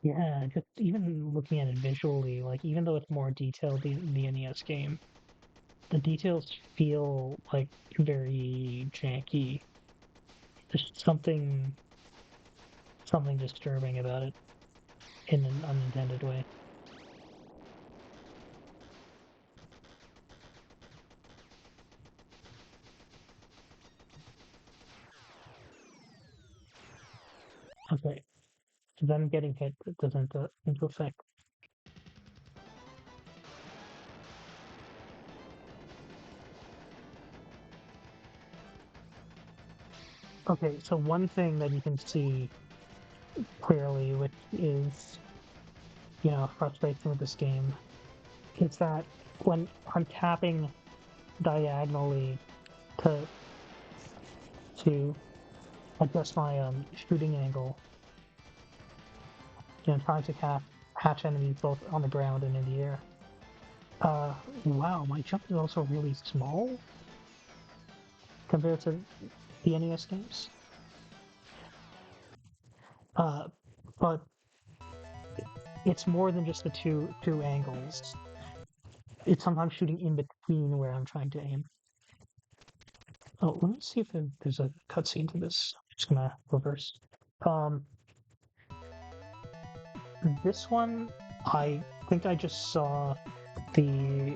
Yeah, just even looking at it visually, like even though it's more detailed in the NES game, the details feel like very janky. There's something something disturbing about it in an unintended way. Okay, so them getting hit doesn't into effect. Okay, so one thing that you can see clearly, which is, frustration with this game, is that when I'm tapping diagonally to adjust my shooting angle, trying to catch enemies both on the ground and in the air. Wow, my jump is also really small compared to the NES games. But it's more than just the two angles. It's sometimes shooting in between where I'm trying to aim. Oh, let me see if there's a cutscene to this. I'm just gonna reverse. This one, I think I just saw the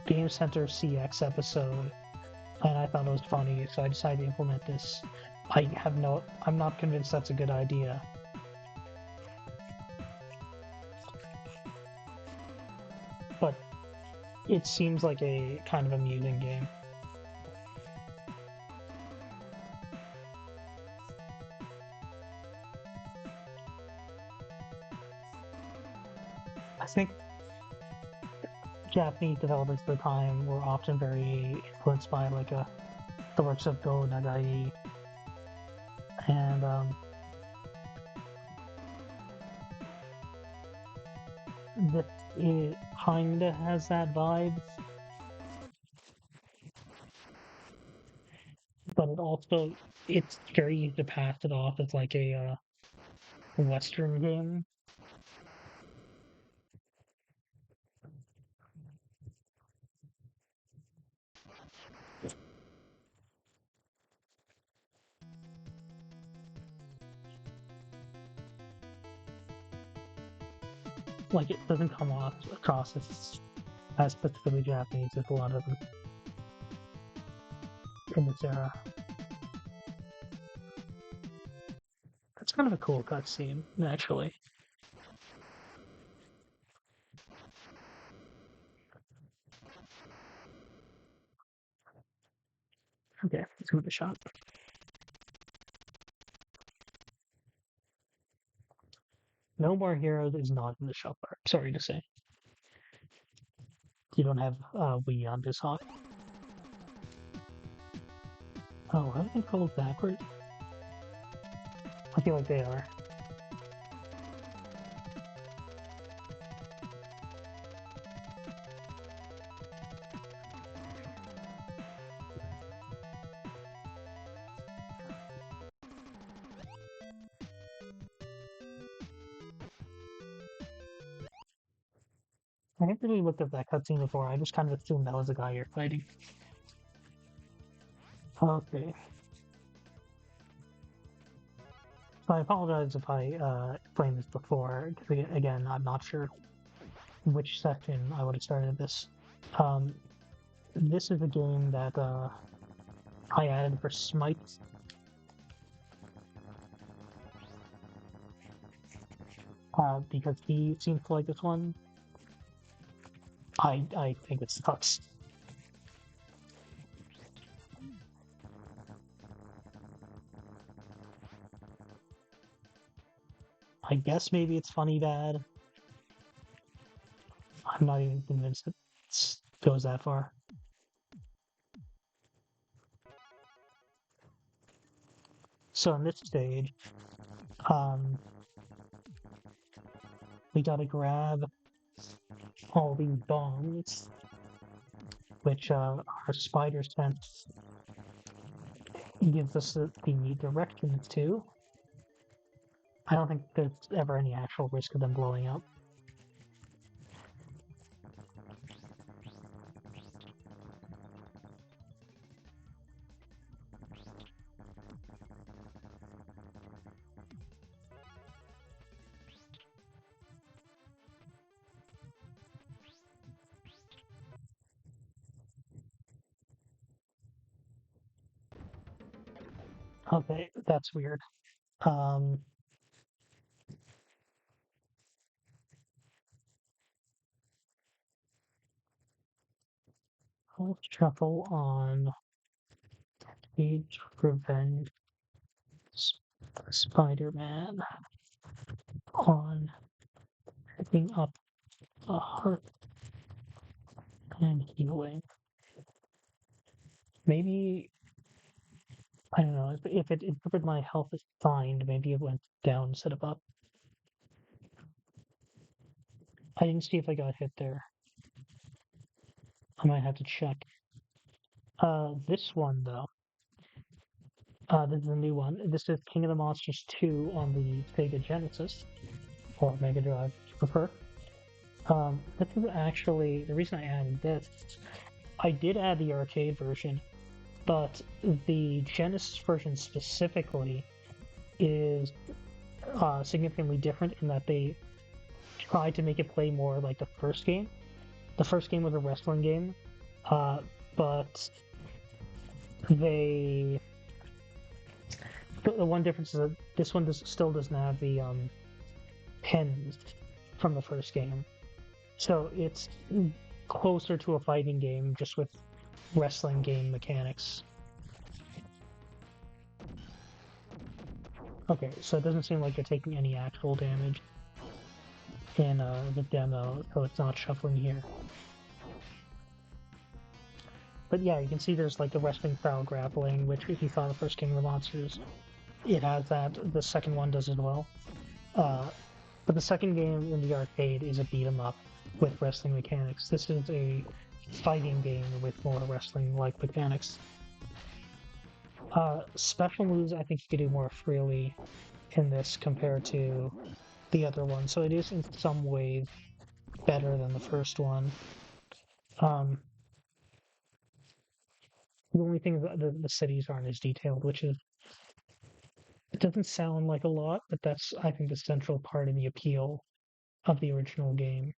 Game Center CX episode, and I thought it was funny, so I decided to implement this. I'm not convinced that's a good idea. But it seems like a kind of amusing game. I think Japanese developers at the time were often very influenced by the works of Go Nagai, and this it kinda has that vibe, but it's very easy to pass it off as like a Western game. Like it doesn't come off across as specifically Japanese as a lot of them in this era. That's kind of a cool cutscene, actually. Okay, let's give it a shot. No More Heroes is not in the shuffler. Sorry to say. You don't have Wii on Bizhawk. Oh, are they controlled backwards? I feel like they are. I haven't really looked at that cutscene before. I just kind of assumed that was the guy you're fighting. Okay. So I apologize if I explained this before, because again, I'm not sure which section I would have started this. Um, this is a game that I added for Smite. Because he seems to like this one. I think it sucks. I guess maybe it's funny bad. I'm not even convinced it goes that far. So in this stage, um, we gotta grab all these bombs, which our spider sense gives us the directions to. I don't think there's ever any actual risk of them blowing up. Okay, that's weird. Um, I'll shuffle on Page Revenge Spider-Man on picking up a heart and healing. Maybe, I don't know, if it interpreted my health as fine, maybe it went down instead of up. I didn't see if I got hit there. I might have to check. This one though, this is a new one. This is King of the Monsters 2 on the Sega Genesis, or Mega Drive, if you prefer. This is actually, the reason I added this, I did add the arcade version, but the Genesis version specifically is significantly different in that they tried to make it play more like the first game. The first game was a wrestling game, uh, but they the one difference is that this one still doesn't have the pins from the first game, so it's closer to a fighting game, just with wrestling game mechanics. Okay, so it doesn't seem like you're taking any actual damage in the demo, so it's not shuffling here. But yeah, you can see there's like the wrestling style grappling, which if you saw the first King of the Monsters, it has that. The second one does as well. But the second game in the arcade is a beat 'em up with wrestling mechanics. This is a fighting game with more wrestling-like mechanics. Special moves, I think you could do more freely in this compared to the other one, so it is in some ways better than the first one. Um, the only thing is that the cities aren't as detailed, which is, it doesn't sound like a lot, but that's, I think, the central part in the appeal of the original game,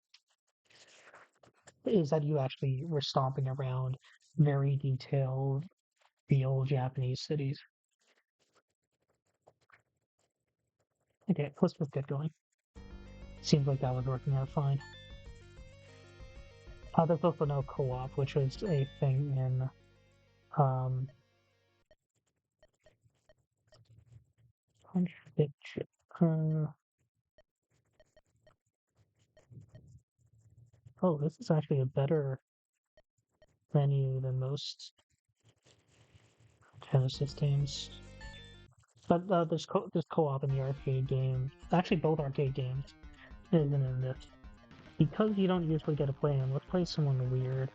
is that you actually were stomping around very detailed, real Japanese cities. Okay, let's just get going. Seems like that was working out fine. There's also no co-op, which was a thing in um, Contra. Oh, this is actually a better menu than most Genesis games. But there's co-op in the arcade game. Actually, both arcade games isn't in this. Because you don't usually get to play them, let's play someone weird.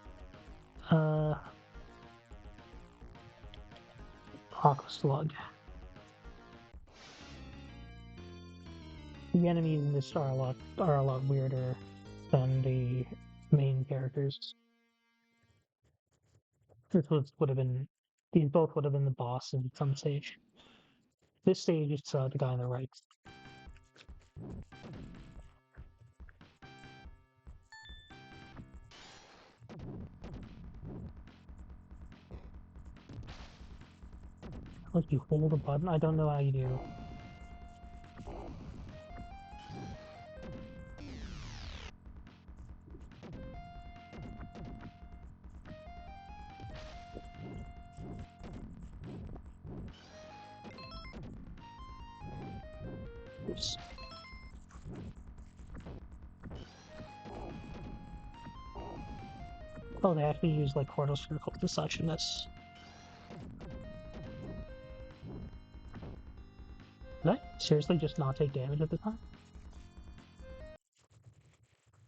Uh, Aqua Slug. The enemies in this are a lot weirder than the main characters. Would have been, these both would have been the bosses at some stage. This stage, it's the guy on the right. Like you hold a button. I don't know how you do. Oops. Oh, they actually use like portal circles and such in this. Did I seriously just not take damage at the time?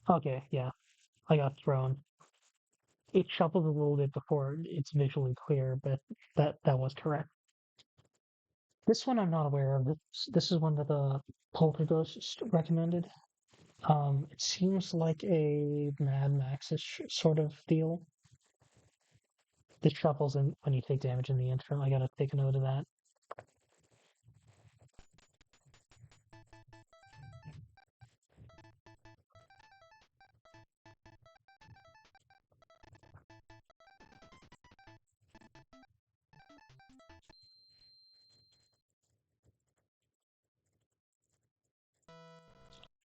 Okay, yeah, I got thrown. It shuffles a little bit before it's visually clear, but that was correct. This one I'm not aware of. This is one that the Poltergeist recommended. It seems like a Mad Max-ish sort of deal. This shuffles in when you take damage in the intro. I gotta take a note of that.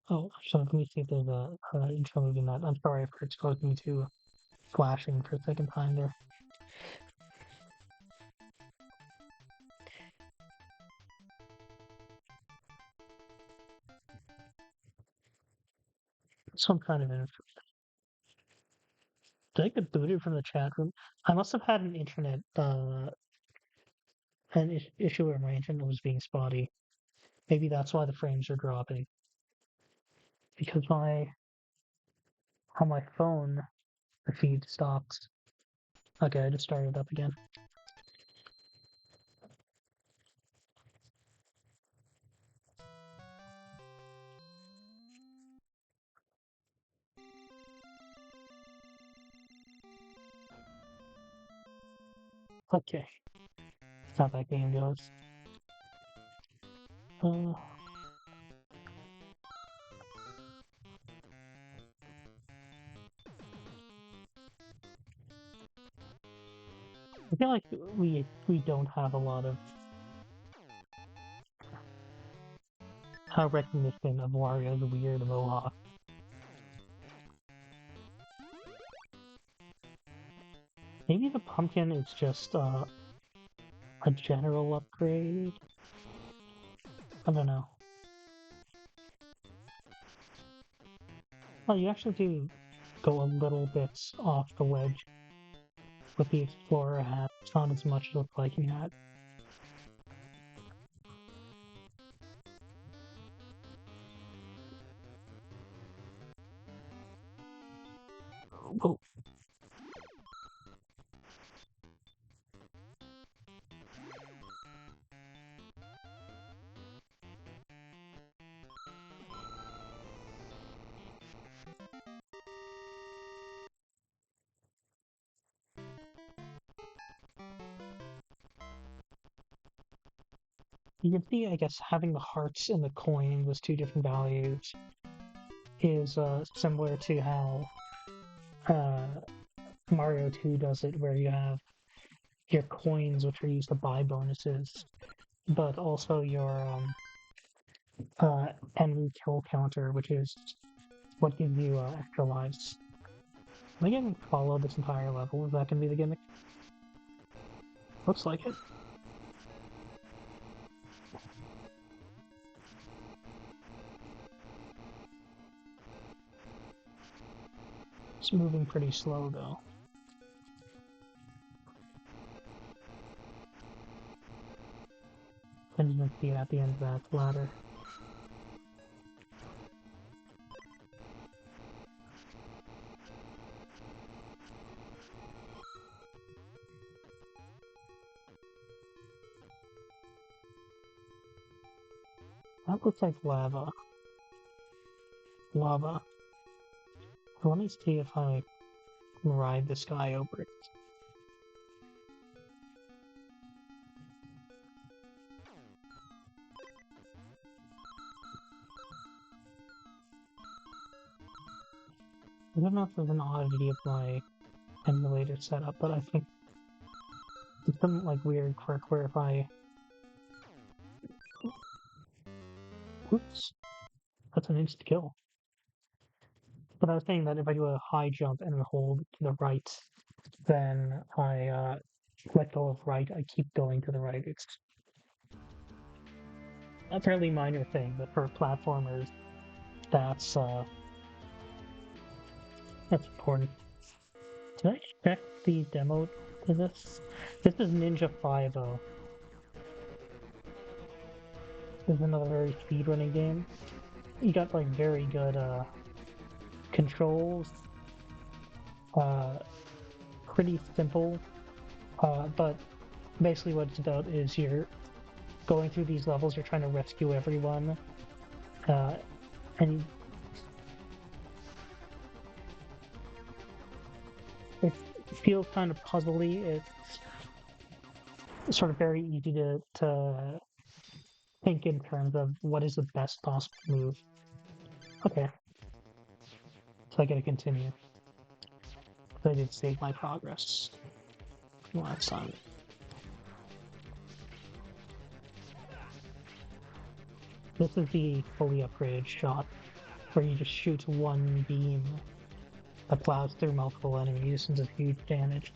Oh, so let me see if there's a intro movie in that. I'm sorry for exposing me to flashing for a second time there. Some kind of info. Did I get booted from the chat room? I must have had an internet, issue where my internet was being spotty. Maybe that's why the frames are dropping. Because on my phone, the feed stops. Okay, I just started up again. Okay, that's how that game goes. Uh, I feel like we don't have a lot of recognition of Wario's weird mohawk. Maybe the pumpkin is just a general upgrade. I don't know. Well, you actually do go a little bit off the wedge with the Explorer hat. It's not as much as a Viking hat. Oh, you can see, I guess, having the hearts and the coins as two different values is similar to how uh, Mario 2 does it, where you have your coins, which are used to buy bonuses, but also your enemy kill counter, which is what gives you extra lives. Am I getting followed this entire level? Is that going to be the gimmick? Looks like it. It's moving pretty slow, though. Can't even see it at the end of that ladder. That looks like lava. Lava. So let me see if I can ride this guy over it. I don't know if there's an oddity of my emulator setup, but I think it's some like weird quirk where if I... Oops. That's an instant kill. But I was saying that if I do a high jump and hold to the right, then I let go of right, I keep going to the right. It's a fairly minor thing, but for platformers, that's important. Did I check the demo to this? This is Ninja 5.0. This is another very speedrunning game. You got like very good controls, uh, pretty simple, but basically what it's about is you're going through these levels, you're trying to rescue everyone, and it feels kind of puzzly. It's sort of very easy to think in terms of what is the best possible move. Okay, so I gotta continue. I did save my progress last time. This is the fully upgraded shot. where you just shoot one beam that plows through multiple enemies and does huge damage.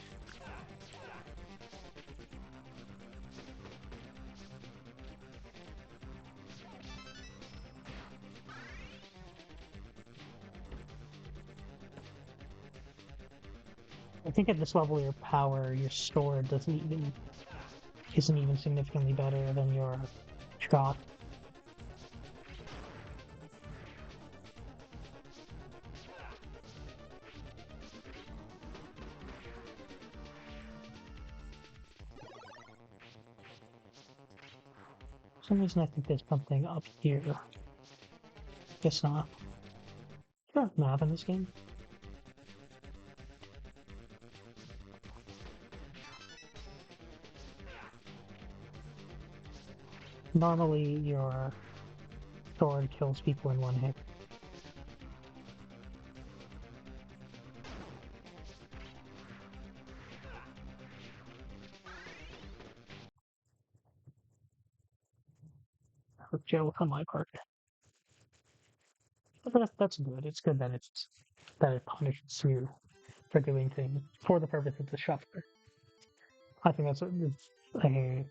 I think at this level, your power, your sword isn't even significantly better than your shot. For some reason, I think there's something up here. Guess not. Is there a map in this game? Normally, your sword kills people in one hit. That's joke on my part. But that's good. It's good that it punishes you for doing things for the purpose of the shuffler. I think a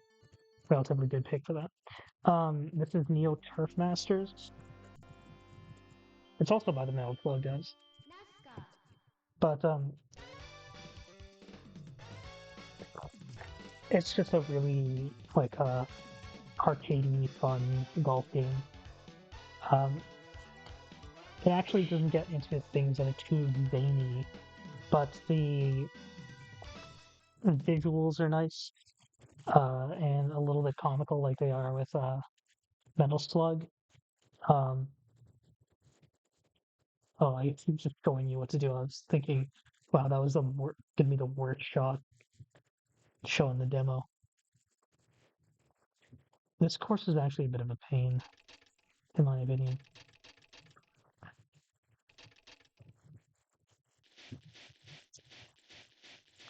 relatively good pick for that. This is Neo Turf Masters. It's also by the Metal Club guys. But it's just a really like arcadey fun golf game. It actually doesn't get into things that are too zany, but the visuals are nice and a little bit comical, like they are with Metal Slug. Um, oh, I keep just showing you what to do. I was thinking, wow, that was gonna be the worst shot showing the demo. This course is actually a bit of a pain, in my opinion.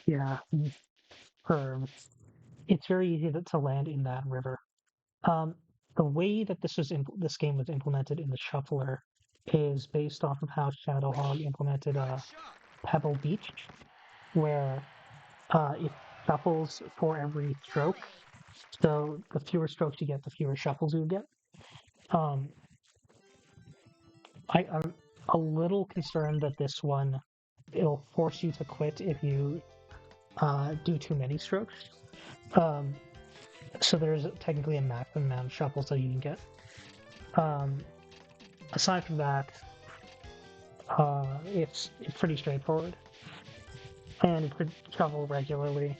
Yeah, it's very easy to land in that river. Um, the way that this game was implemented in the shuffler is based off of how Shadowhog implemented Pebble Beach, where it shuffles for every stroke. So the fewer strokes you get, the fewer shuffles you get. Um, I'm a little concerned that this one it'll force you to quit if you do too many strokes. So there's technically a maximum amount of shuffles that you can get. Aside from that, it's pretty straightforward, and it could shuffle regularly,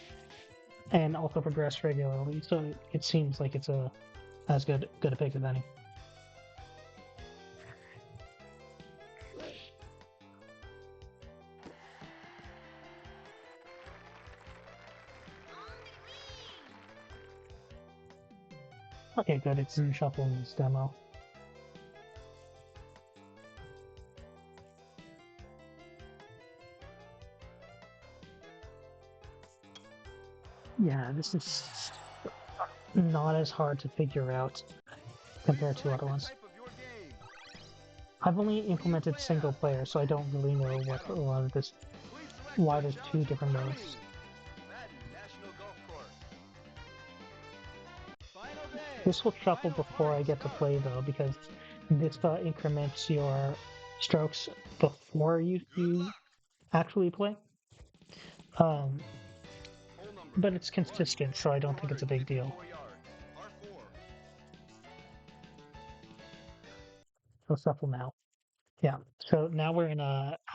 and also progress regularly. So it seems like it's as good a pick as any. Okay, good. It's in shuffling this demo. Yeah, this is not as hard to figure out compared to other ones. I've only implemented single player, so I don't really know what a lot of this, why there's two different modes. This will shuffle before I get to play though, because this increments your strokes before you actually play. But it's consistent, so I don't think it's a big deal. So shuffle now. Yeah. So now we're in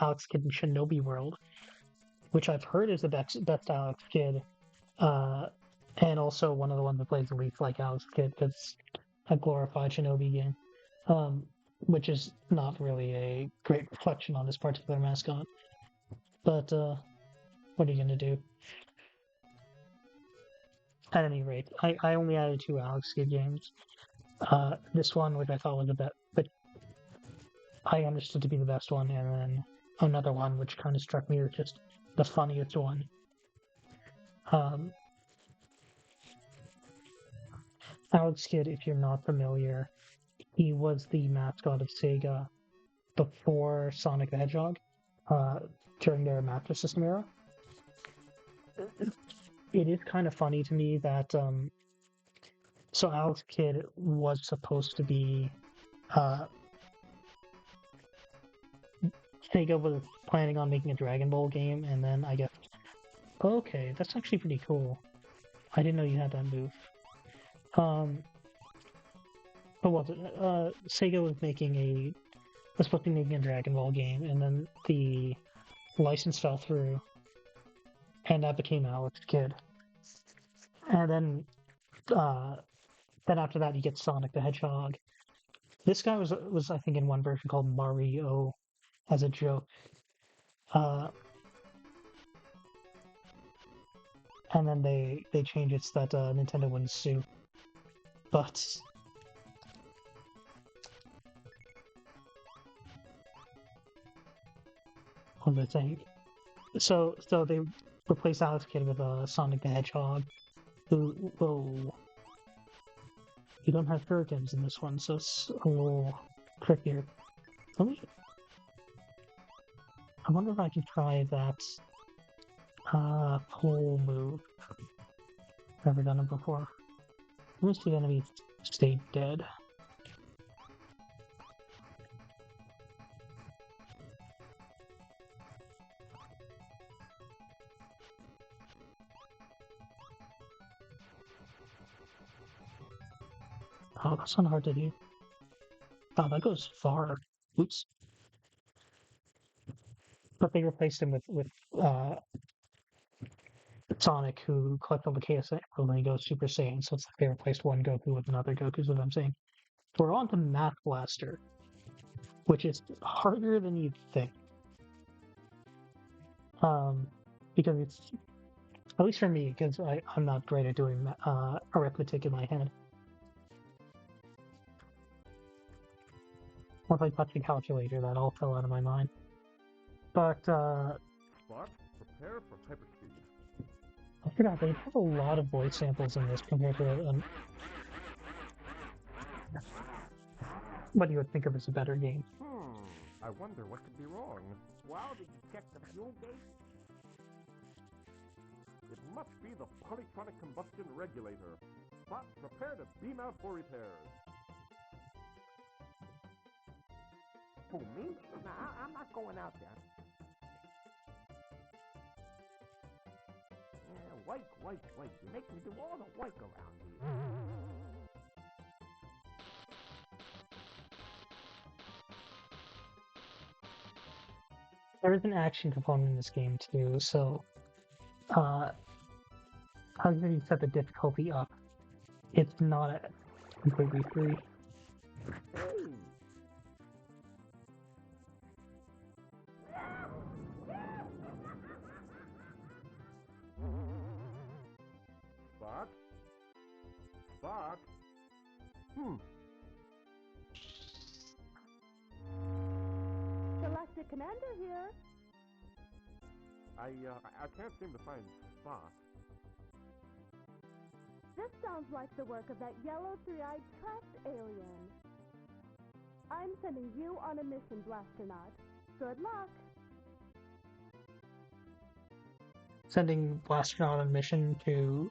Alex Kidd and Shinobi world, which I've heard is the best Alex Kidd, and also one of the ones that plays the least like Alex Kidd because a glorified Shinobi game, which is not really a great reflection on this particular mascot. But what are you gonna do? At any rate, I only added 2 Alex Kidd games. This one, which I thought was the best, but I understood to be the best one, and then another one which kind of struck me as just the funniest one. Alex Kidd, if you're not familiar, he was the mascot of Sega before Sonic the Hedgehog, uh, during their Master System era. It is kind of funny to me that so Alex Kidd was supposed to be Sega was planning on making a Dragon Ball game, and then I guess okay, that's actually pretty cool. I didn't know you had that move. What was it? Sega was supposed to be making a Dragon Ball game, and then the license fell through, and that became Alex Kidd. And then after that, you get Sonic the Hedgehog. This guy was I think in one version called Mario as a joke. And then they changed it so that Nintendo wouldn't sue. But what was I saying? So they replaced Alex Kidd with Sonic the Hedgehog, who will you don't have Shurikens in this one, so it's a little trickier. I wonder if I can try that pole move. Never done it before. Most of the enemies stay dead. Oh, that's not hard to do. Oh, that goes far. Oops. But they replaced him with Sonic, who collects all the Chaos Emerald and he goes Super Saiyan. So it's like they replaced one Goku with another Goku, is what I'm saying. We're on to Math Blaster, which is harder than you'd think. Because it's, at least for me, because I'm not great at doing arithmetic in my head. Once I touched the calculator, that all fell out of my mind. But,
Spock, prepare for hyperspeed.
I forgot, they have a lot of voice samples in this compared to what you would think of as a better game.
I wonder what could be wrong.
Well, did you check the fuel gauge?
It must be the polytronic combustion regulator. Spock, prepare to beam out for repairs.
Who, me? Nah, I'm not going out there. Yeah, wake. You make me do all the work around here.
There is an action component in this game too, so how you set the difficulty up, it's not completely free.
Hey.
Spock?
Galactic Commander here.
I can't seem to find Spock.
This sounds like the work of that yellow three-eyed trapped alien. I'm sending you on a mission, Blasternaut. Good luck.
Sending Blasternaut on a mission to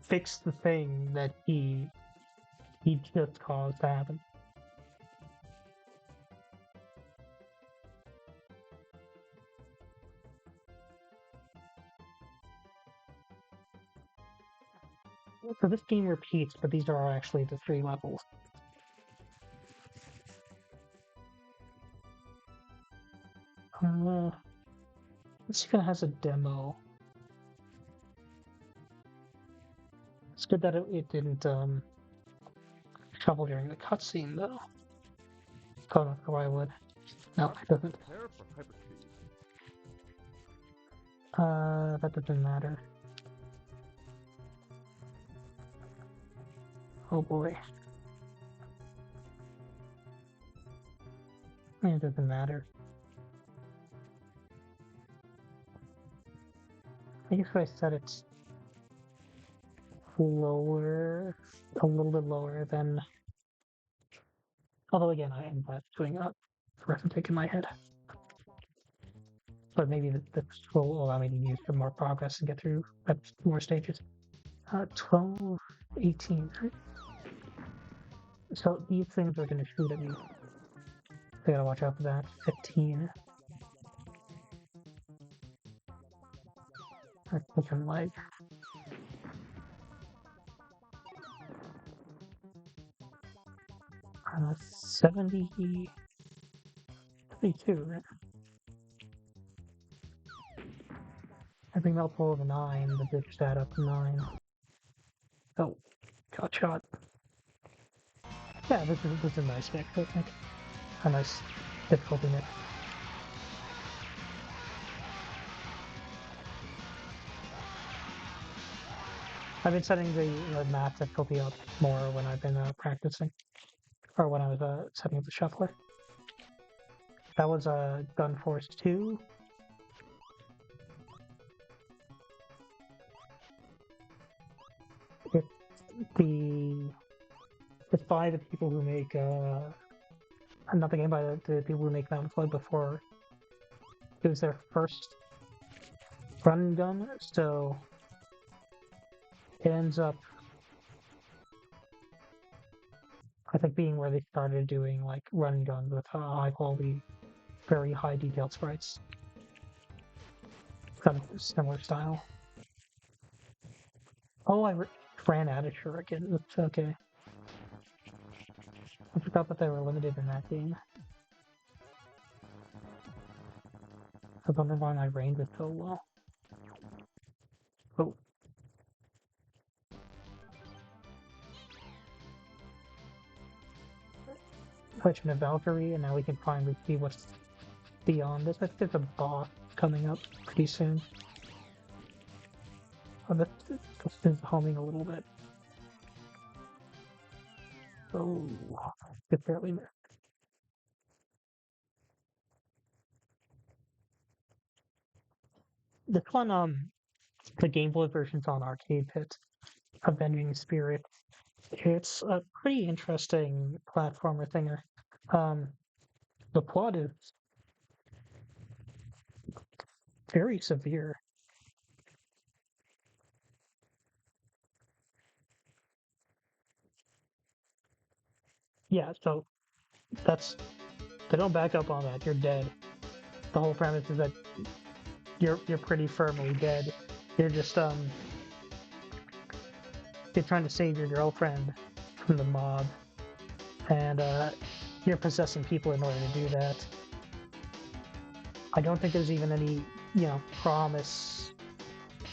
fix the thing that he just caused to happen. So this game repeats, but these are actually the 3 levels. This even has a demo. It's good that it didn't trouble during the cutscene though. Oh no, why I would. No, it doesn't.
Prepare for hyperspeed.
That doesn't matter. Oh boy. It doesn't matter. I guess if I set it lower, a little bit lower, then Although again, I am doing arithmetic in my head. But maybe this will allow me to use some more progress and get through more stages. 12, 18. Right? So these things are going to shoot at me. I gotta watch out for that. 15. I think I'm like 70, 72. Right? I think they'll pull over 9, the bitch stat up to 9. Oh, got shot. Yeah, this is a nice mix, I think. A nice difficulty mix. I've been setting the math difficulty up more when I've been practicing, or when I was setting up the shuffler. That was Gun Force 2. It's by the people who make not the game, by the people who make Mountain Flood before. It was their first run and gun, so it ends up, I think, being where they started doing like run and guns with high quality, very high detailed sprites. Kind of similar style. Oh, I ran out of shuriken. That's okay. I forgot that they were limited in that game. I was wondering why my range was so low. Oh. Switch into Valkyrie, and now we can finally see what's beyond this. I think there's a boss coming up pretty soon. Oh, this is homing a little bit. Oh, it barely missed. This one, the Game Boy version's on Arcade Pit, Avenging Spirit. It's a pretty interesting platformer thinger. The plot is very severe. Yeah, so they don't back up on that. You're dead. The whole premise is that you're pretty firmly dead. You're just you're trying to save your girlfriend from the mob, and you're possessing people in order to do that. I don't think there's even any, promise,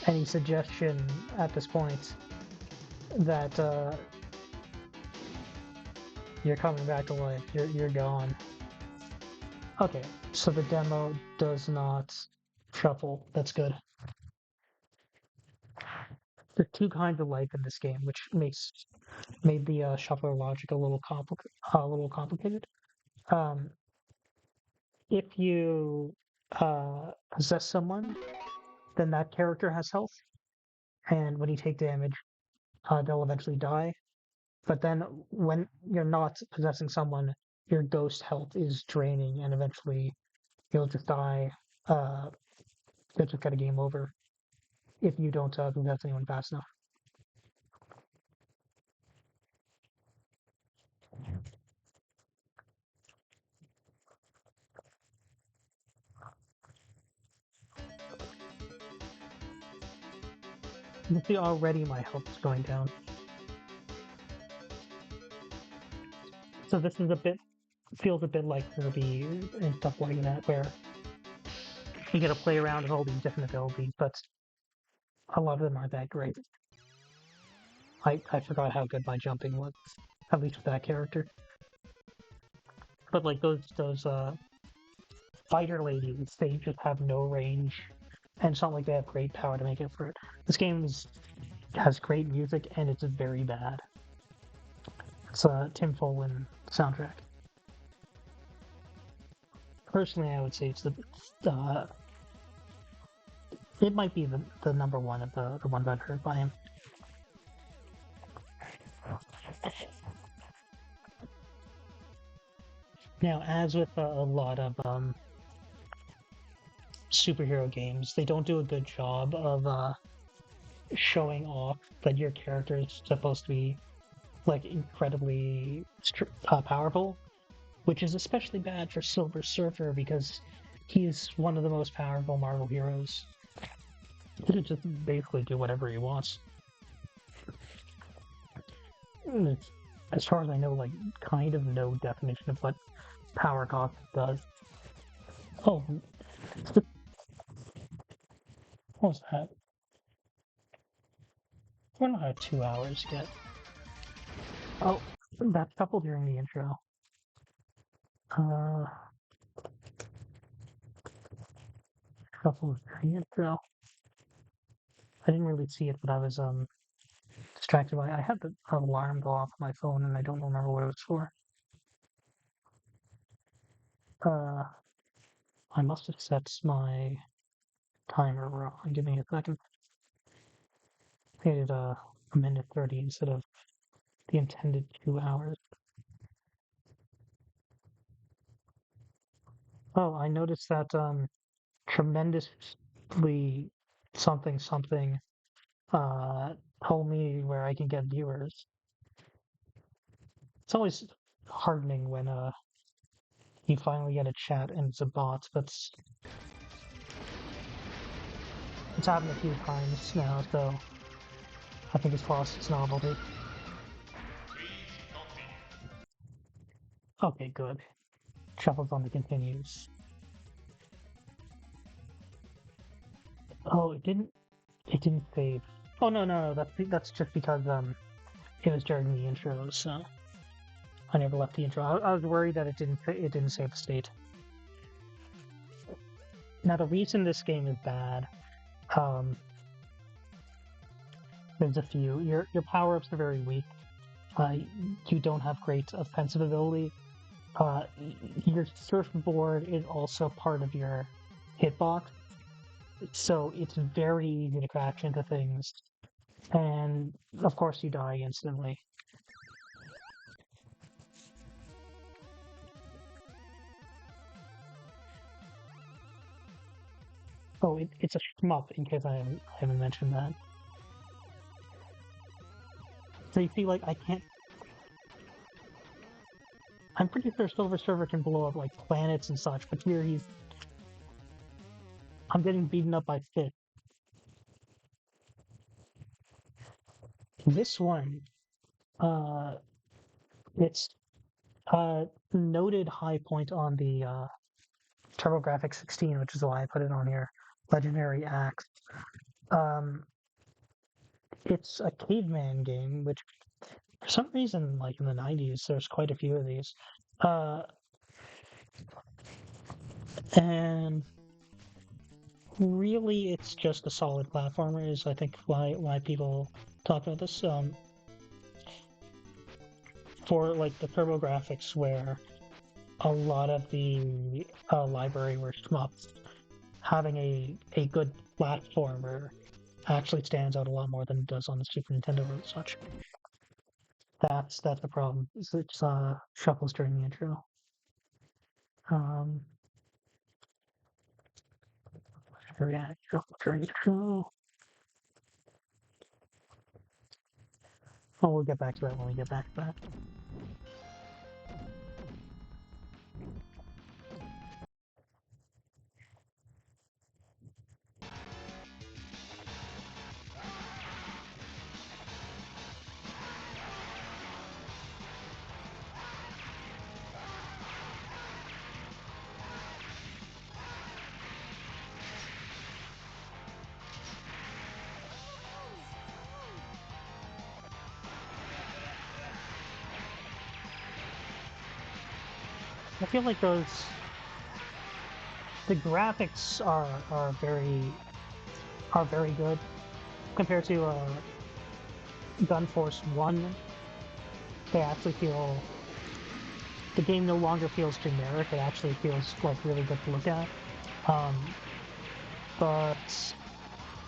any suggestion at this point that you're coming back to life. You're gone. Okay, so the demo does not shuffle. That's good. There's two kinds of life in this game, which made the shuffler logic a little complicated. If you possess someone, then that character has health, and when you take damage, they'll eventually die. But then when you're not possessing someone, your ghost health is draining, and eventually you'll just die. You'll just get a game over if you don't possess anyone fast enough. You see, already my health is going down. So this is feels a bit like Kirby and stuff like that, where you get to play around with all these different abilities, but a lot of them aren't that great. I forgot how good my jumping was, at least with that character. But like those fighter ladies, they just have no range, and it's not like they have great power to make up for it. This game has great music, and it's very bad. It's a Tim Follin soundtrack. Personally, I would say it's it might be the number one of the ones I've heard by him. Now, as with a lot of superhero games, they don't do a good job of showing off that your character is supposed to be like incredibly powerful, which is especially bad for Silver Surfer because he's one of the most powerful Marvel heroes. He can just basically do whatever he wants. As far as I know, like, kind of no definition of what power cost does. Oh, what was that? I don't know how 2 hours get. Oh, that's couple during the intro. Couple during the intro. I didn't really see it, but I was distracted by. I had the alarm go off on my phone, and I don't remember what it was for. I must have set my timer wrong. Give me a second. I did a minute 30 instead of the intended 2 hours. Oh, I noticed that tremendously something something told me where I can get viewers. It's always heartening when you finally get a chat and it's a bot. It's happened a few times now, so I think it's lost its novelty. Okay, good. Shuffles on the continues. Oh, it didn't save. Oh no, that's just because it was during the intro, so I never left the intro. I was worried that it didn't save the state. Now the reason this game is bad, there's a few. Your power-ups are very weak. You don't have great offensive ability. Your surfboard is also part of your hitbox, so it's very easy to crash into things. And of course, you die instantly. Oh, it's a shmup, in case I haven't mentioned that. So you see, like, I can't. I'm pretty sure Silver Surfer can blow up, like, planets and such, but here I'm getting beaten up by fish. This one, uh, it's a noted high point on the TurboGrafx 16, which is why I put it on here. Legendary Axe. Um, it's a caveman game, which for some reason, like in the 90s, there's quite a few of these. And really, it's just a solid platformer. Is I think why people talk about this. For like the TurboGrafx, where a lot of the library were shmups, having a good platformer actually stands out a lot more than it does on the Super Nintendo and such. That's the problem. It's shuffles during the intro. During the intro. Oh, we'll get back to that when we get back to that. I feel like the graphics are very good compared to Gunforce 1. They actually feel the game no longer feels generic. It actually feels like really good to look at. But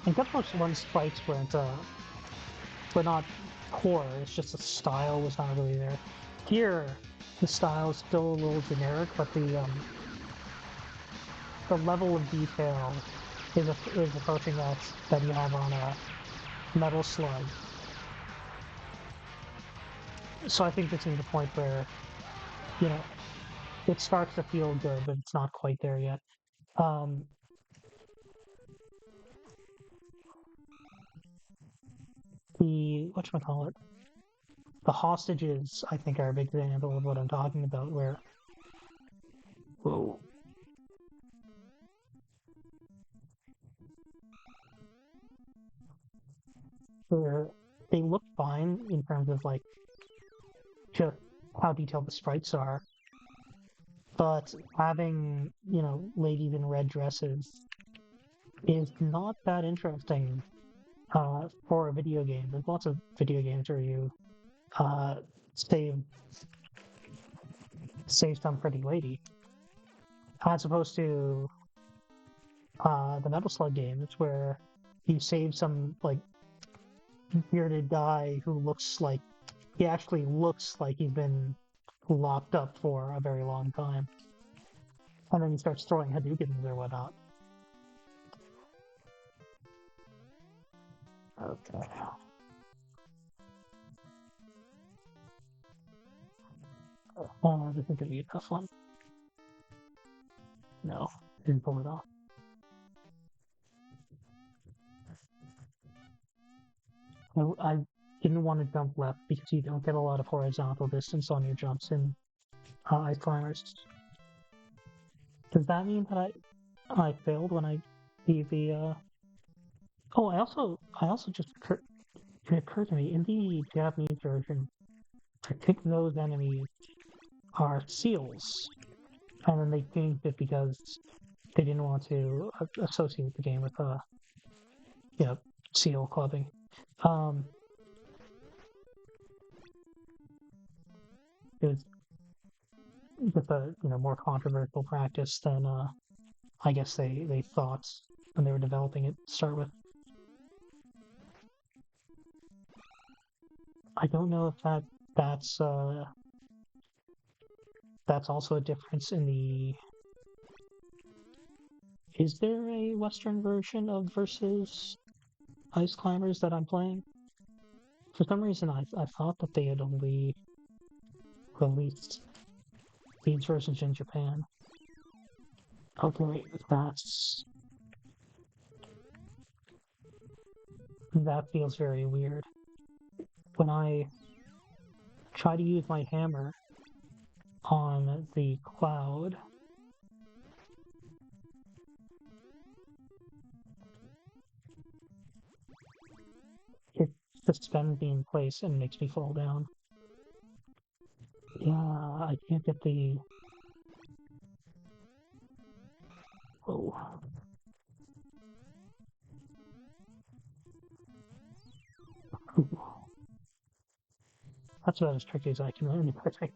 in Gunforce 1's fights were not core. It's just the style was not really there. Here, the style is still a little generic, but the level of detail is approaching that you have on a Metal Slug. So I think this is the point where, you know, it starts to feel good, but it's not quite there yet. Whatchamacallit? The hostages, I think, are a big example of what I'm talking about, where... Whoa. Where they look fine in terms of, like, just how detailed the sprites are, but having, you know, ladies in red dresses is not that interesting for a video game. There's lots of video games where you save some pretty lady, as opposed to the Metal Slug games where you save some like bearded guy who actually looks like he's been locked up for a very long time, and then he starts throwing Hadoukens or whatnot. Okay. This is gonna be a tough one. No, didn't pull it off. I didn't want to jump left because you don't get a lot of horizontal distance on your jumps in Ice Climbers. Does that mean that I failed when I did the Oh, I also just it occurred to me in the Japanese version, I think those enemies are seals, and then they changed it because they didn't want to associate the game with seal clubbing. It was just a more controversial practice than I guess they thought when they were developing it to start with. I don't know if that's also a difference in the... Is there a Western version of Versus Ice Climbers that I'm playing? For some reason, I thought that they had only released these versions in Japan. Okay, that feels very weird. When I try to use my hammer on the cloud, it suspends me in place and makes me fall down. Yeah, I can't get the... Whoa. That's about as tricky as I can learn, I think.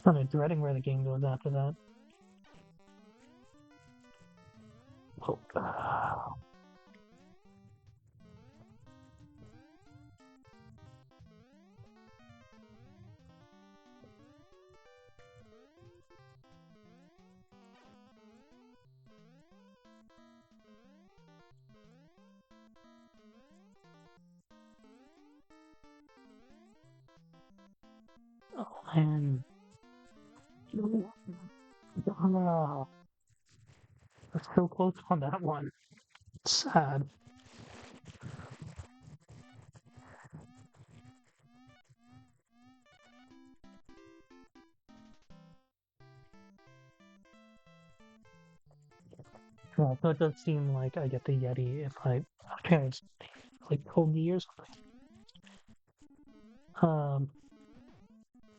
I'm dreading where the game goes after that. Oh. Oh, man. Oh, I'm so close on that one. It's sad. Well, so it does seem like I get the Yeti if I... Okay, it's like Kogi or something.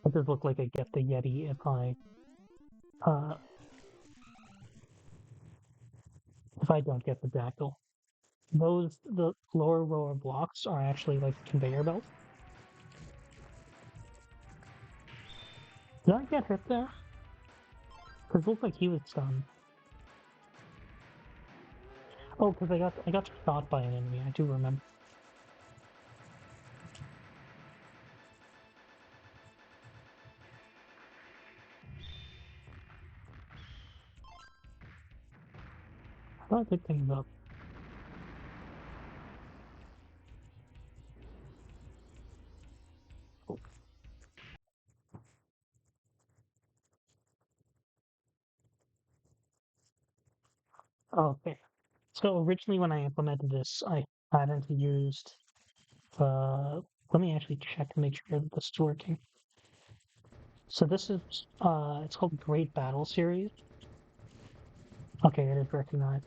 It does look like I get the Yeti if I don't get the Dactyl. The lower row of blocks are actually like conveyor belts. Did I get hit there? Because it looked like he was stunned. Oh, because I got shot by an enemy, I do remember. Try to pick things up. Okay. So originally when I implemented this, I hadn't used let me actually check to make sure that this is working. So this is it's called Great Battle Series. Okay, it is recognized.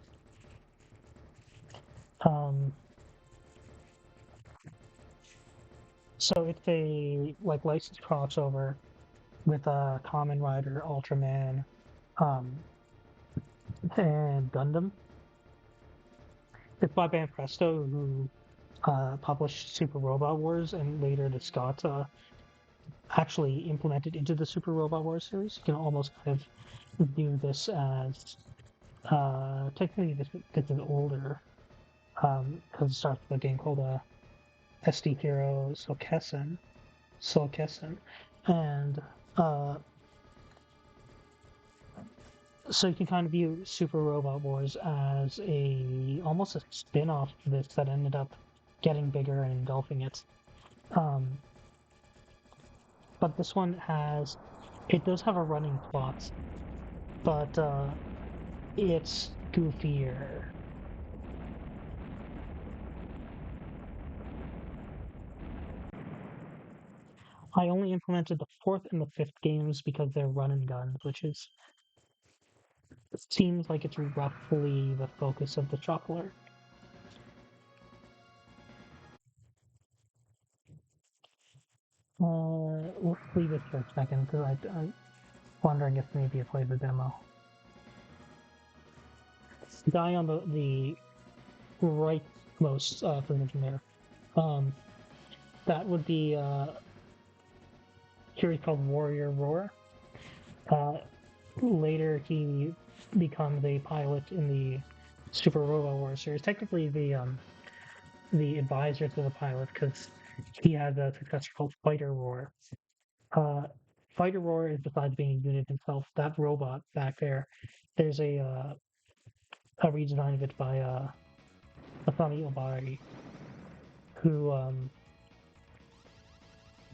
So it's a like licensed crossover with a Kamen Rider, Ultraman, um, and Gundam. It's by Band Presto, who published Super Robot Wars, and later this got actually implemented into the Super Robot Wars series. You can almost kind of view this as technically this is older because it starts with a game called SD Hero Soul and uh, so you can kind of view Super Robot Wars as almost a spin-off to this that ended up getting bigger and engulfing it. But this one it does have a running plot, but it's goofier. I only implemented the fourth and the fifth games because they're run and guns, which seems like it's roughly the focus of the shuffler. Let's leave it for a second because I'm wondering if maybe I played the demo. The guy on the rightmost position there, that would be here he's called Warrior Roar. Later he becomes a pilot in the Super Robot Wars series. Technically the advisor to the pilot because he has a successor called Fighter Roar. Uh, Fighter Roar is, besides being a unit himself, that robot back there. There's a redesign of it by Asami Obari, who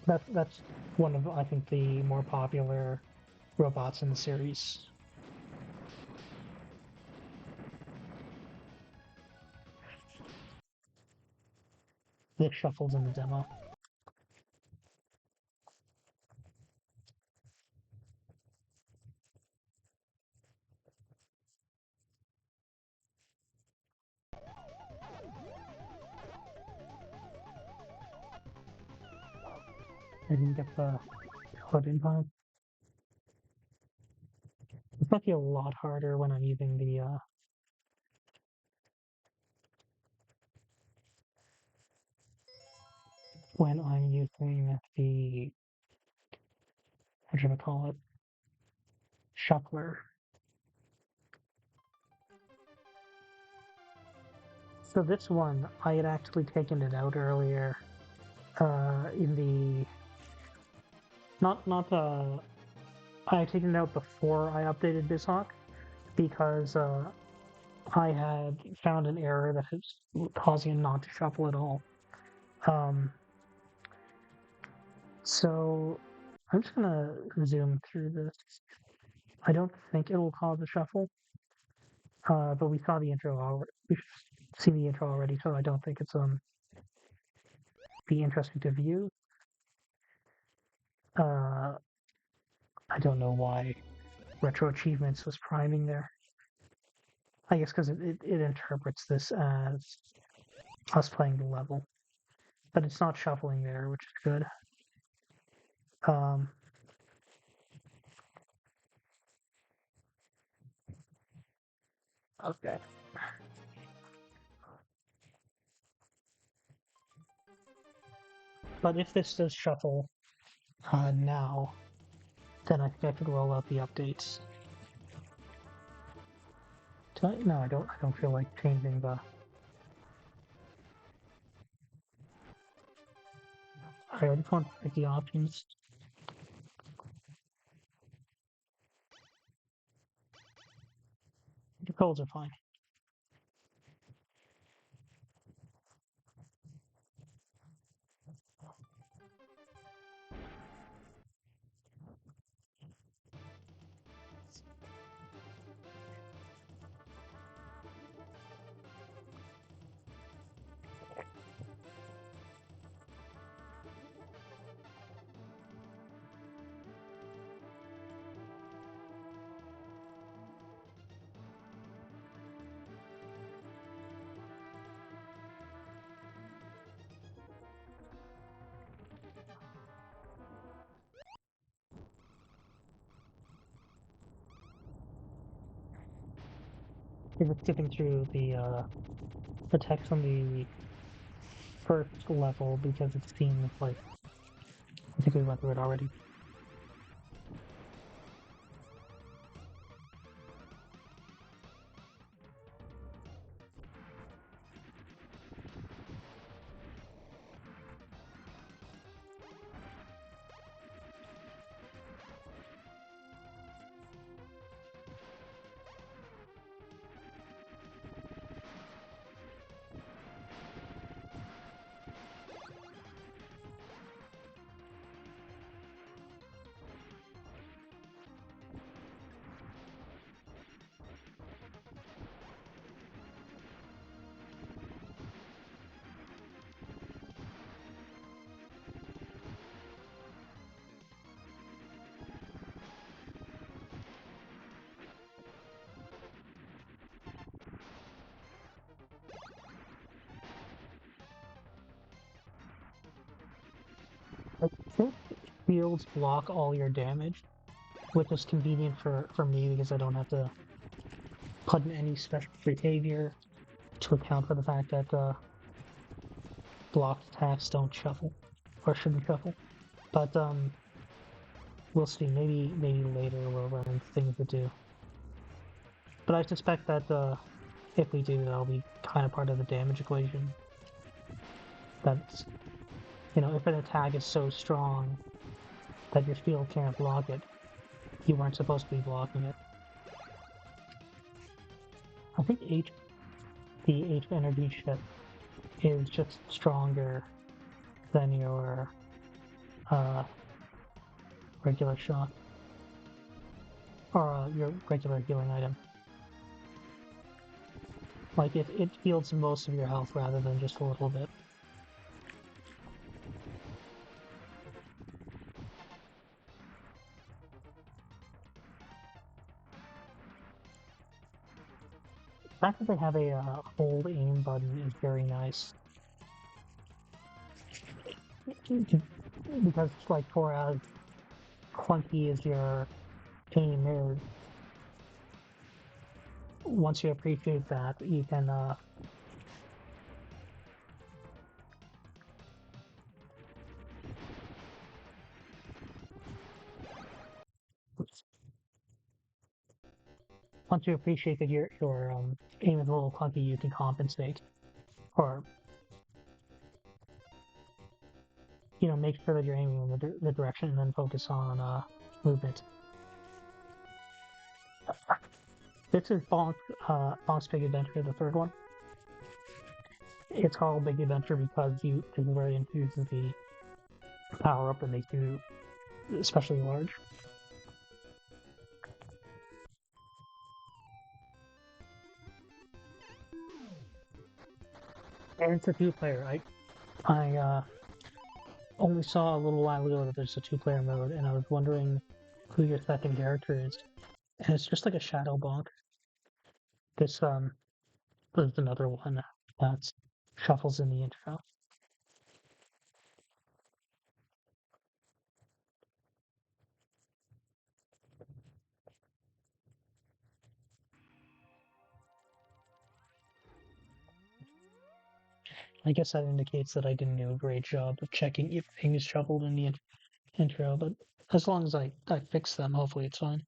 that's one of I think the more popular robots in the series. That shuffles in the demo. I didn't get the hood in time. It's actually a lot harder when I'm using the what should I call it? Shuffler. So this one, I had actually taken it out earlier, in the not I had taken it out before I updated Bizhawk because I had found an error that was causing it not to shuffle at all. Um, so I'm just gonna zoom through this. I don't think it will cause a shuffle, but we saw the intro already. We've seen the intro already, so I don't think it's be interesting to view. Uh, I don't know why Retro Achievements was priming there. I guess because it interprets this as us playing the level, but it's not shuffling there, which is good. Um, okay. But if this does shuffle now, then I think I could roll out the updates. No, I don't. I don't feel like changing the. I already want to pick the options. The colors are fine. You're just skipping through the text on the first level because it seems like I think we went through it already. I think fields block all your damage, which is convenient for me because I don't have to put in any special behavior to account for the fact that blocked attacks don't shuffle or shouldn't shuffle. But we'll see. Maybe later we'll learn things to do. But I suspect that if we do, that'll be kind of part of the damage equation. That's, you know, if an attack is so strong that your field can't block it, you weren't supposed to be blocking it. I think the H energy shift is just stronger than your regular shot or your regular healing item. Like it fields most of your health rather than just a little bit. The fact that they have a hold aim button is very nice. Because like for as clunky as your aim is, once you appreciate that, you can once you appreciate that your aim is a little clunky, you can compensate, or you know, make sure that you're aiming in the direction and then focus on movement. This is Bonk's Big Adventure, the third one. It's called Big Adventure because this is where it infuses the power up and makes you especially large. And it's a two-player. I only saw a little while ago that there's a two-player mode, and I was wondering who your second character is. And it's just like a shadow bonk. This there's another one that shuffles in the intro. I guess that indicates that I didn't do a great job of checking if things shuffled in the intro, but as long as I fix them, hopefully it's fine.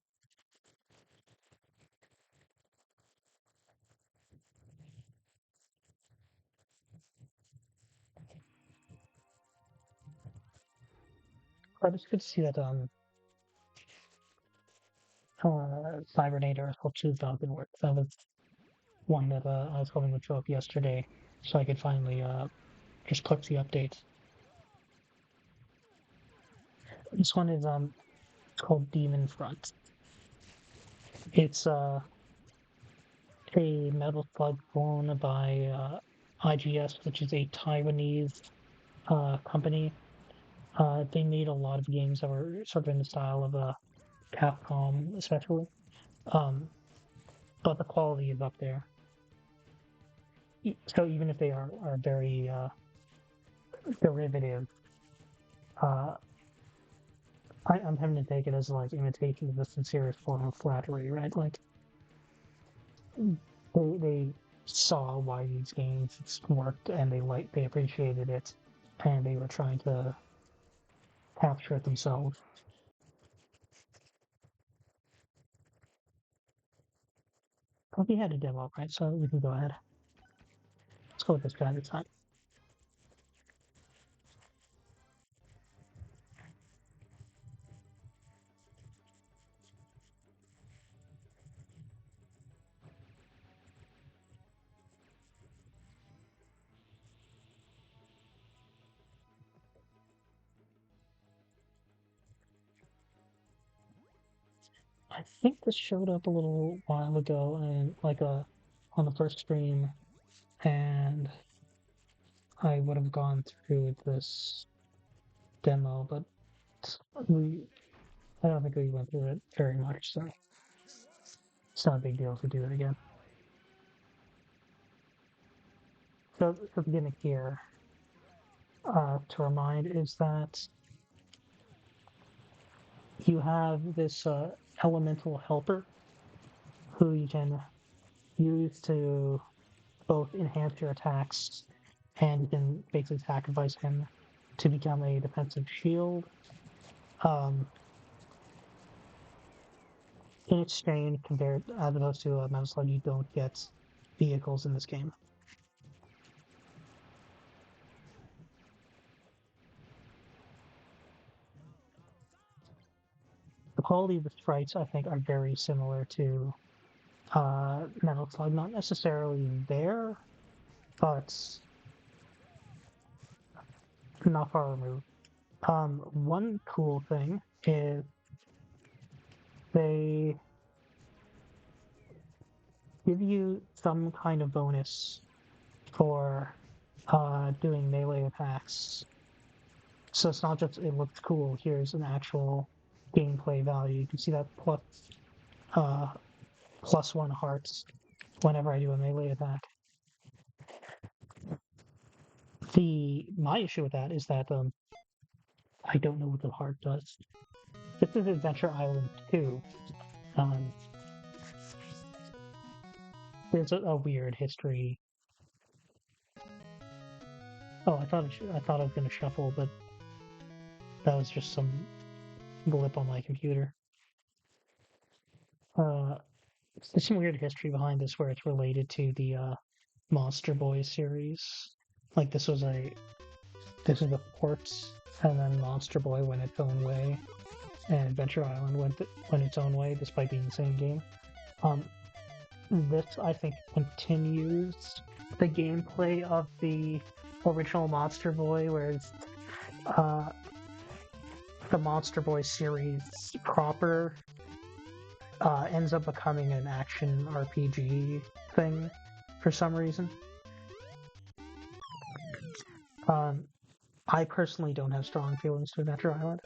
But it's good to see that Cybernator Earthquake 2 Falcon work. That was one that I was hoping would show up yesterday, so I could finally just click the updates. This one is it's called Demon Front. It's a Metal Slug phone by IGS, which is a Taiwanese company. They made a lot of games that were sort of in the style of Capcom, especially. But the quality is up there. So even if they are very derivative, uh, I'm having to take it as like imitation of the sincerest form of flattery, right? Like they saw why these games worked and they appreciated it, and they were trying to capture it themselves. But we had a demo, right? So we can go ahead. Let's go with this guy this time. I think this showed up a little while ago and on the first stream, and I would have gone through this demo, but we I don't think we went through it very much, so it's not a big deal to do it again. So the gimmick here, to remind, is that you have this elemental helper who you can use to both enhance your attacks, and you can basically sacrifice him to become a defensive shield. In exchange, compared as opposed to Metal Slug, you don't get vehicles in this game. The quality of the sprites, I think, are very similar to Metal Slug. Not necessarily there, but not far removed. One cool thing is they give you some kind of bonus for doing melee attacks. So it's not just it looks cool. Here's an actual gameplay value. You can see that +1 hearts whenever I do a melee attack. My issue with that is that I don't know what the heart does. This is Adventure Island 2. There's a weird history. Oh, I thought I was gonna shuffle, but that was just some blip on my computer. There's some weird history behind this where it's related to the Monster Boy series. Like this is a port, and then Monster Boy went its own way, and Adventure Island went its own way, despite being the same game. This, I think, continues the gameplay of the original Monster Boy, whereas the Monster Boy series proper ends up becoming an action RPG thing for some reason. I personally don't have strong feelings to Adventure Island.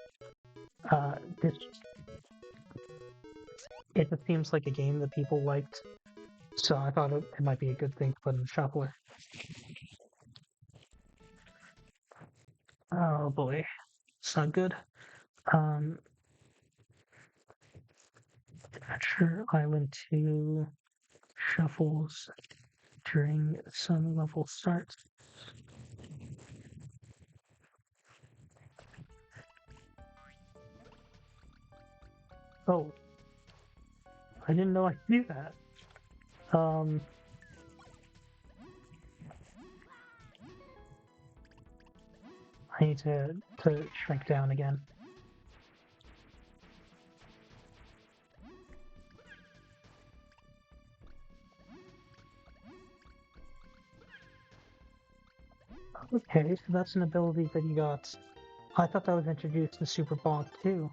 It just seems like a game that people liked, so I thought it might be a good thing to put in the shuffler. Oh boy, it's not good. Adventure Island 2 shuffles during some level starts. Oh, I didn't know I could do that. I need to shrink down again. Okay, so that's an ability that you got. I thought that was introduced in Super Bonk too.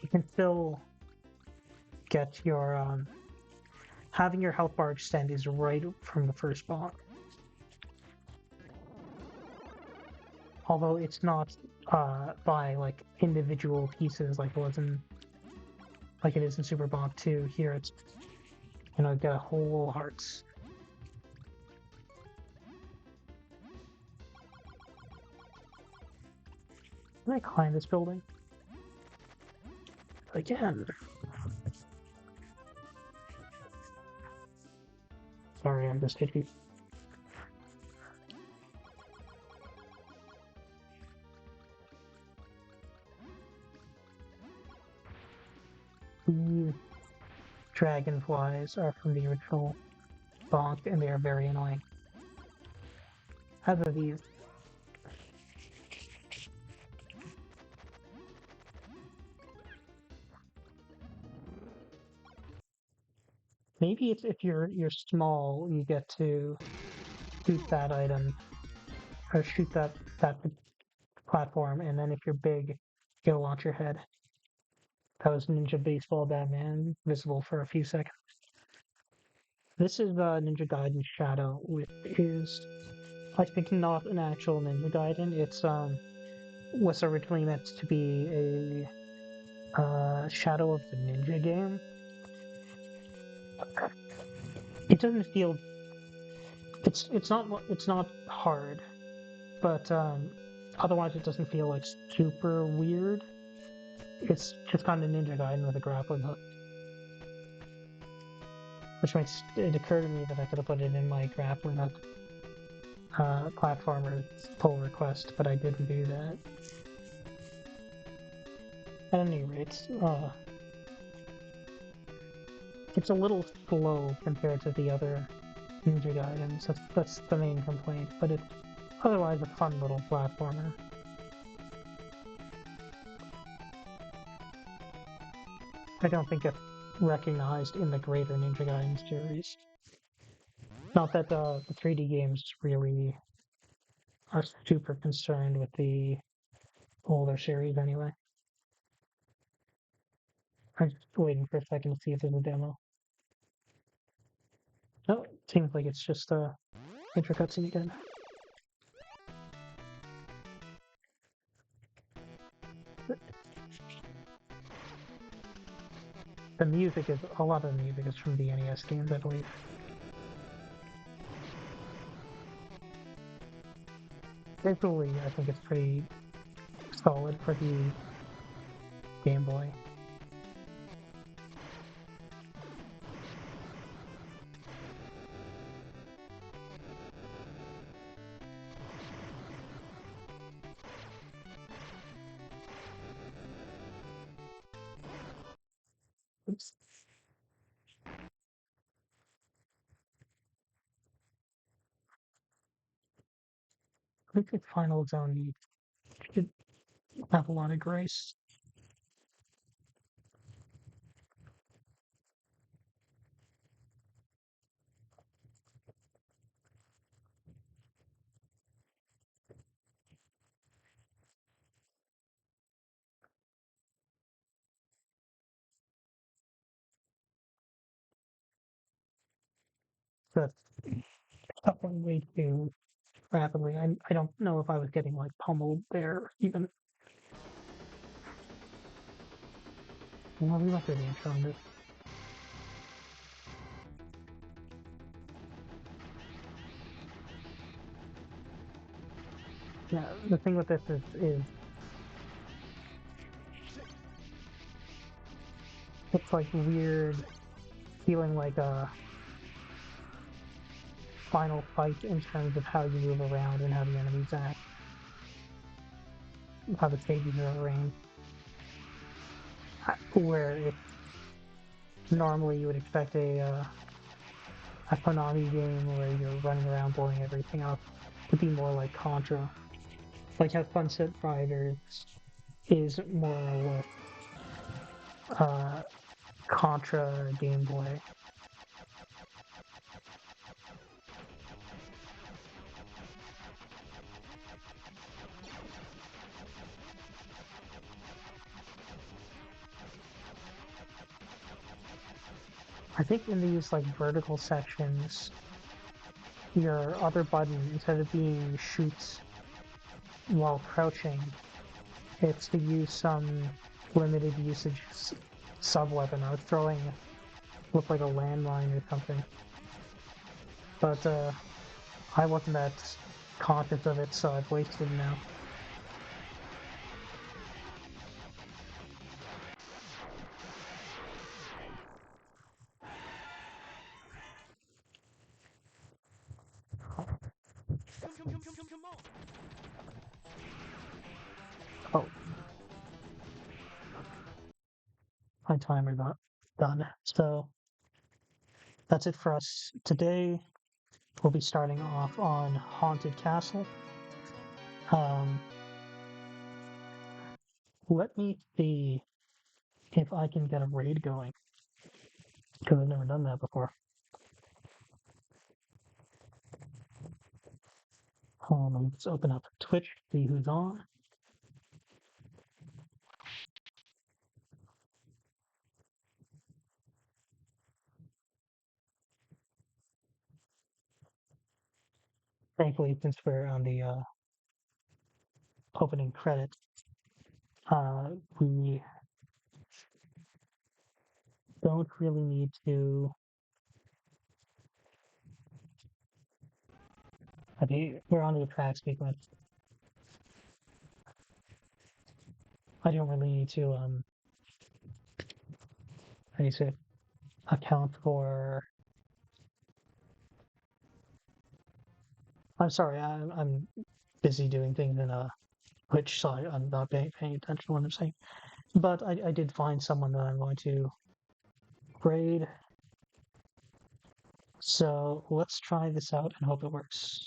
You can still get your having your health bar extend is right from the first Bonk. Although it's not by like individual pieces like it is in Super Bonk 2. Here it's get a whole hearts. Can I climb this building? Again. Sorry, I'm just itchy. These dragonflies are from the original Bonk, and they are very annoying. As are these. Maybe it's if you're small, you get to shoot that item or shoot that platform, and then if you're big, it'll launch your head. That was Ninja Baseball Batman, visible for a few seconds. This is Ninja Gaiden Shadow, which is, I think, not an actual Ninja Gaiden. It's was originally meant to be a Shadow of the Ninja game. It doesn't feel. It's not hard, but otherwise it doesn't feel like super weird. It's just kind of Ninja Gaiden with a grappling hook. Which makes it occur to me that I could have put it in my grappling hook platformer pull request, but I didn't do that. At any rate, it's a little slow compared to the other Ninja Gaidens. That's the main complaint, but it's otherwise a fun little platformer. I don't think it's recognized in the greater Ninja Gaiden series. Not that the 3D games really are super concerned with the older series anyway. I'm just waiting for a second to see if there's a demo. Oh, it seems like it's just a intro cutscene again. The music is, a lot of the music is from the NES games, I believe. Visually, I think it's pretty solid for the Game Boy. Oops. I think the Final Zone should have a lot of grace. That's suffering way too rapidly. I don't know if I was getting like pummeled there even. Well, we went through the intro on this. Yeah, the thing with this is it's like weird feeling like a final fight in terms of how you move around and how the enemies act, how the stages are arranged. Where it normally you would expect a Konami game where you're running around blowing everything up to be more like Contra, like how Sunset Riders is more or less Contra Game Boy. I think in these like vertical sections, your other button, instead of being shoots while crouching, it's to use some limited usage sub-weapon. I was throwing looked like a landmine or something, but I wasn't that conscious of it, so I've wasted now. Oh, my timer got done. So that's it for us today. We'll be starting off on Haunted Castle. Let me see if I can get a raid going, because I've never done that before. Let's open up Twitch, see who's on. Thankfully, since we're on the opening credits, we don't really need to. I mean, we're on the attack sequence. I don't really need to how do you say, account for. I'm sorry, I'm busy doing things in Twitch, so I'm not paying attention to what I'm saying. But I did find someone that I'm going to raid. So let's try this out and hope it works.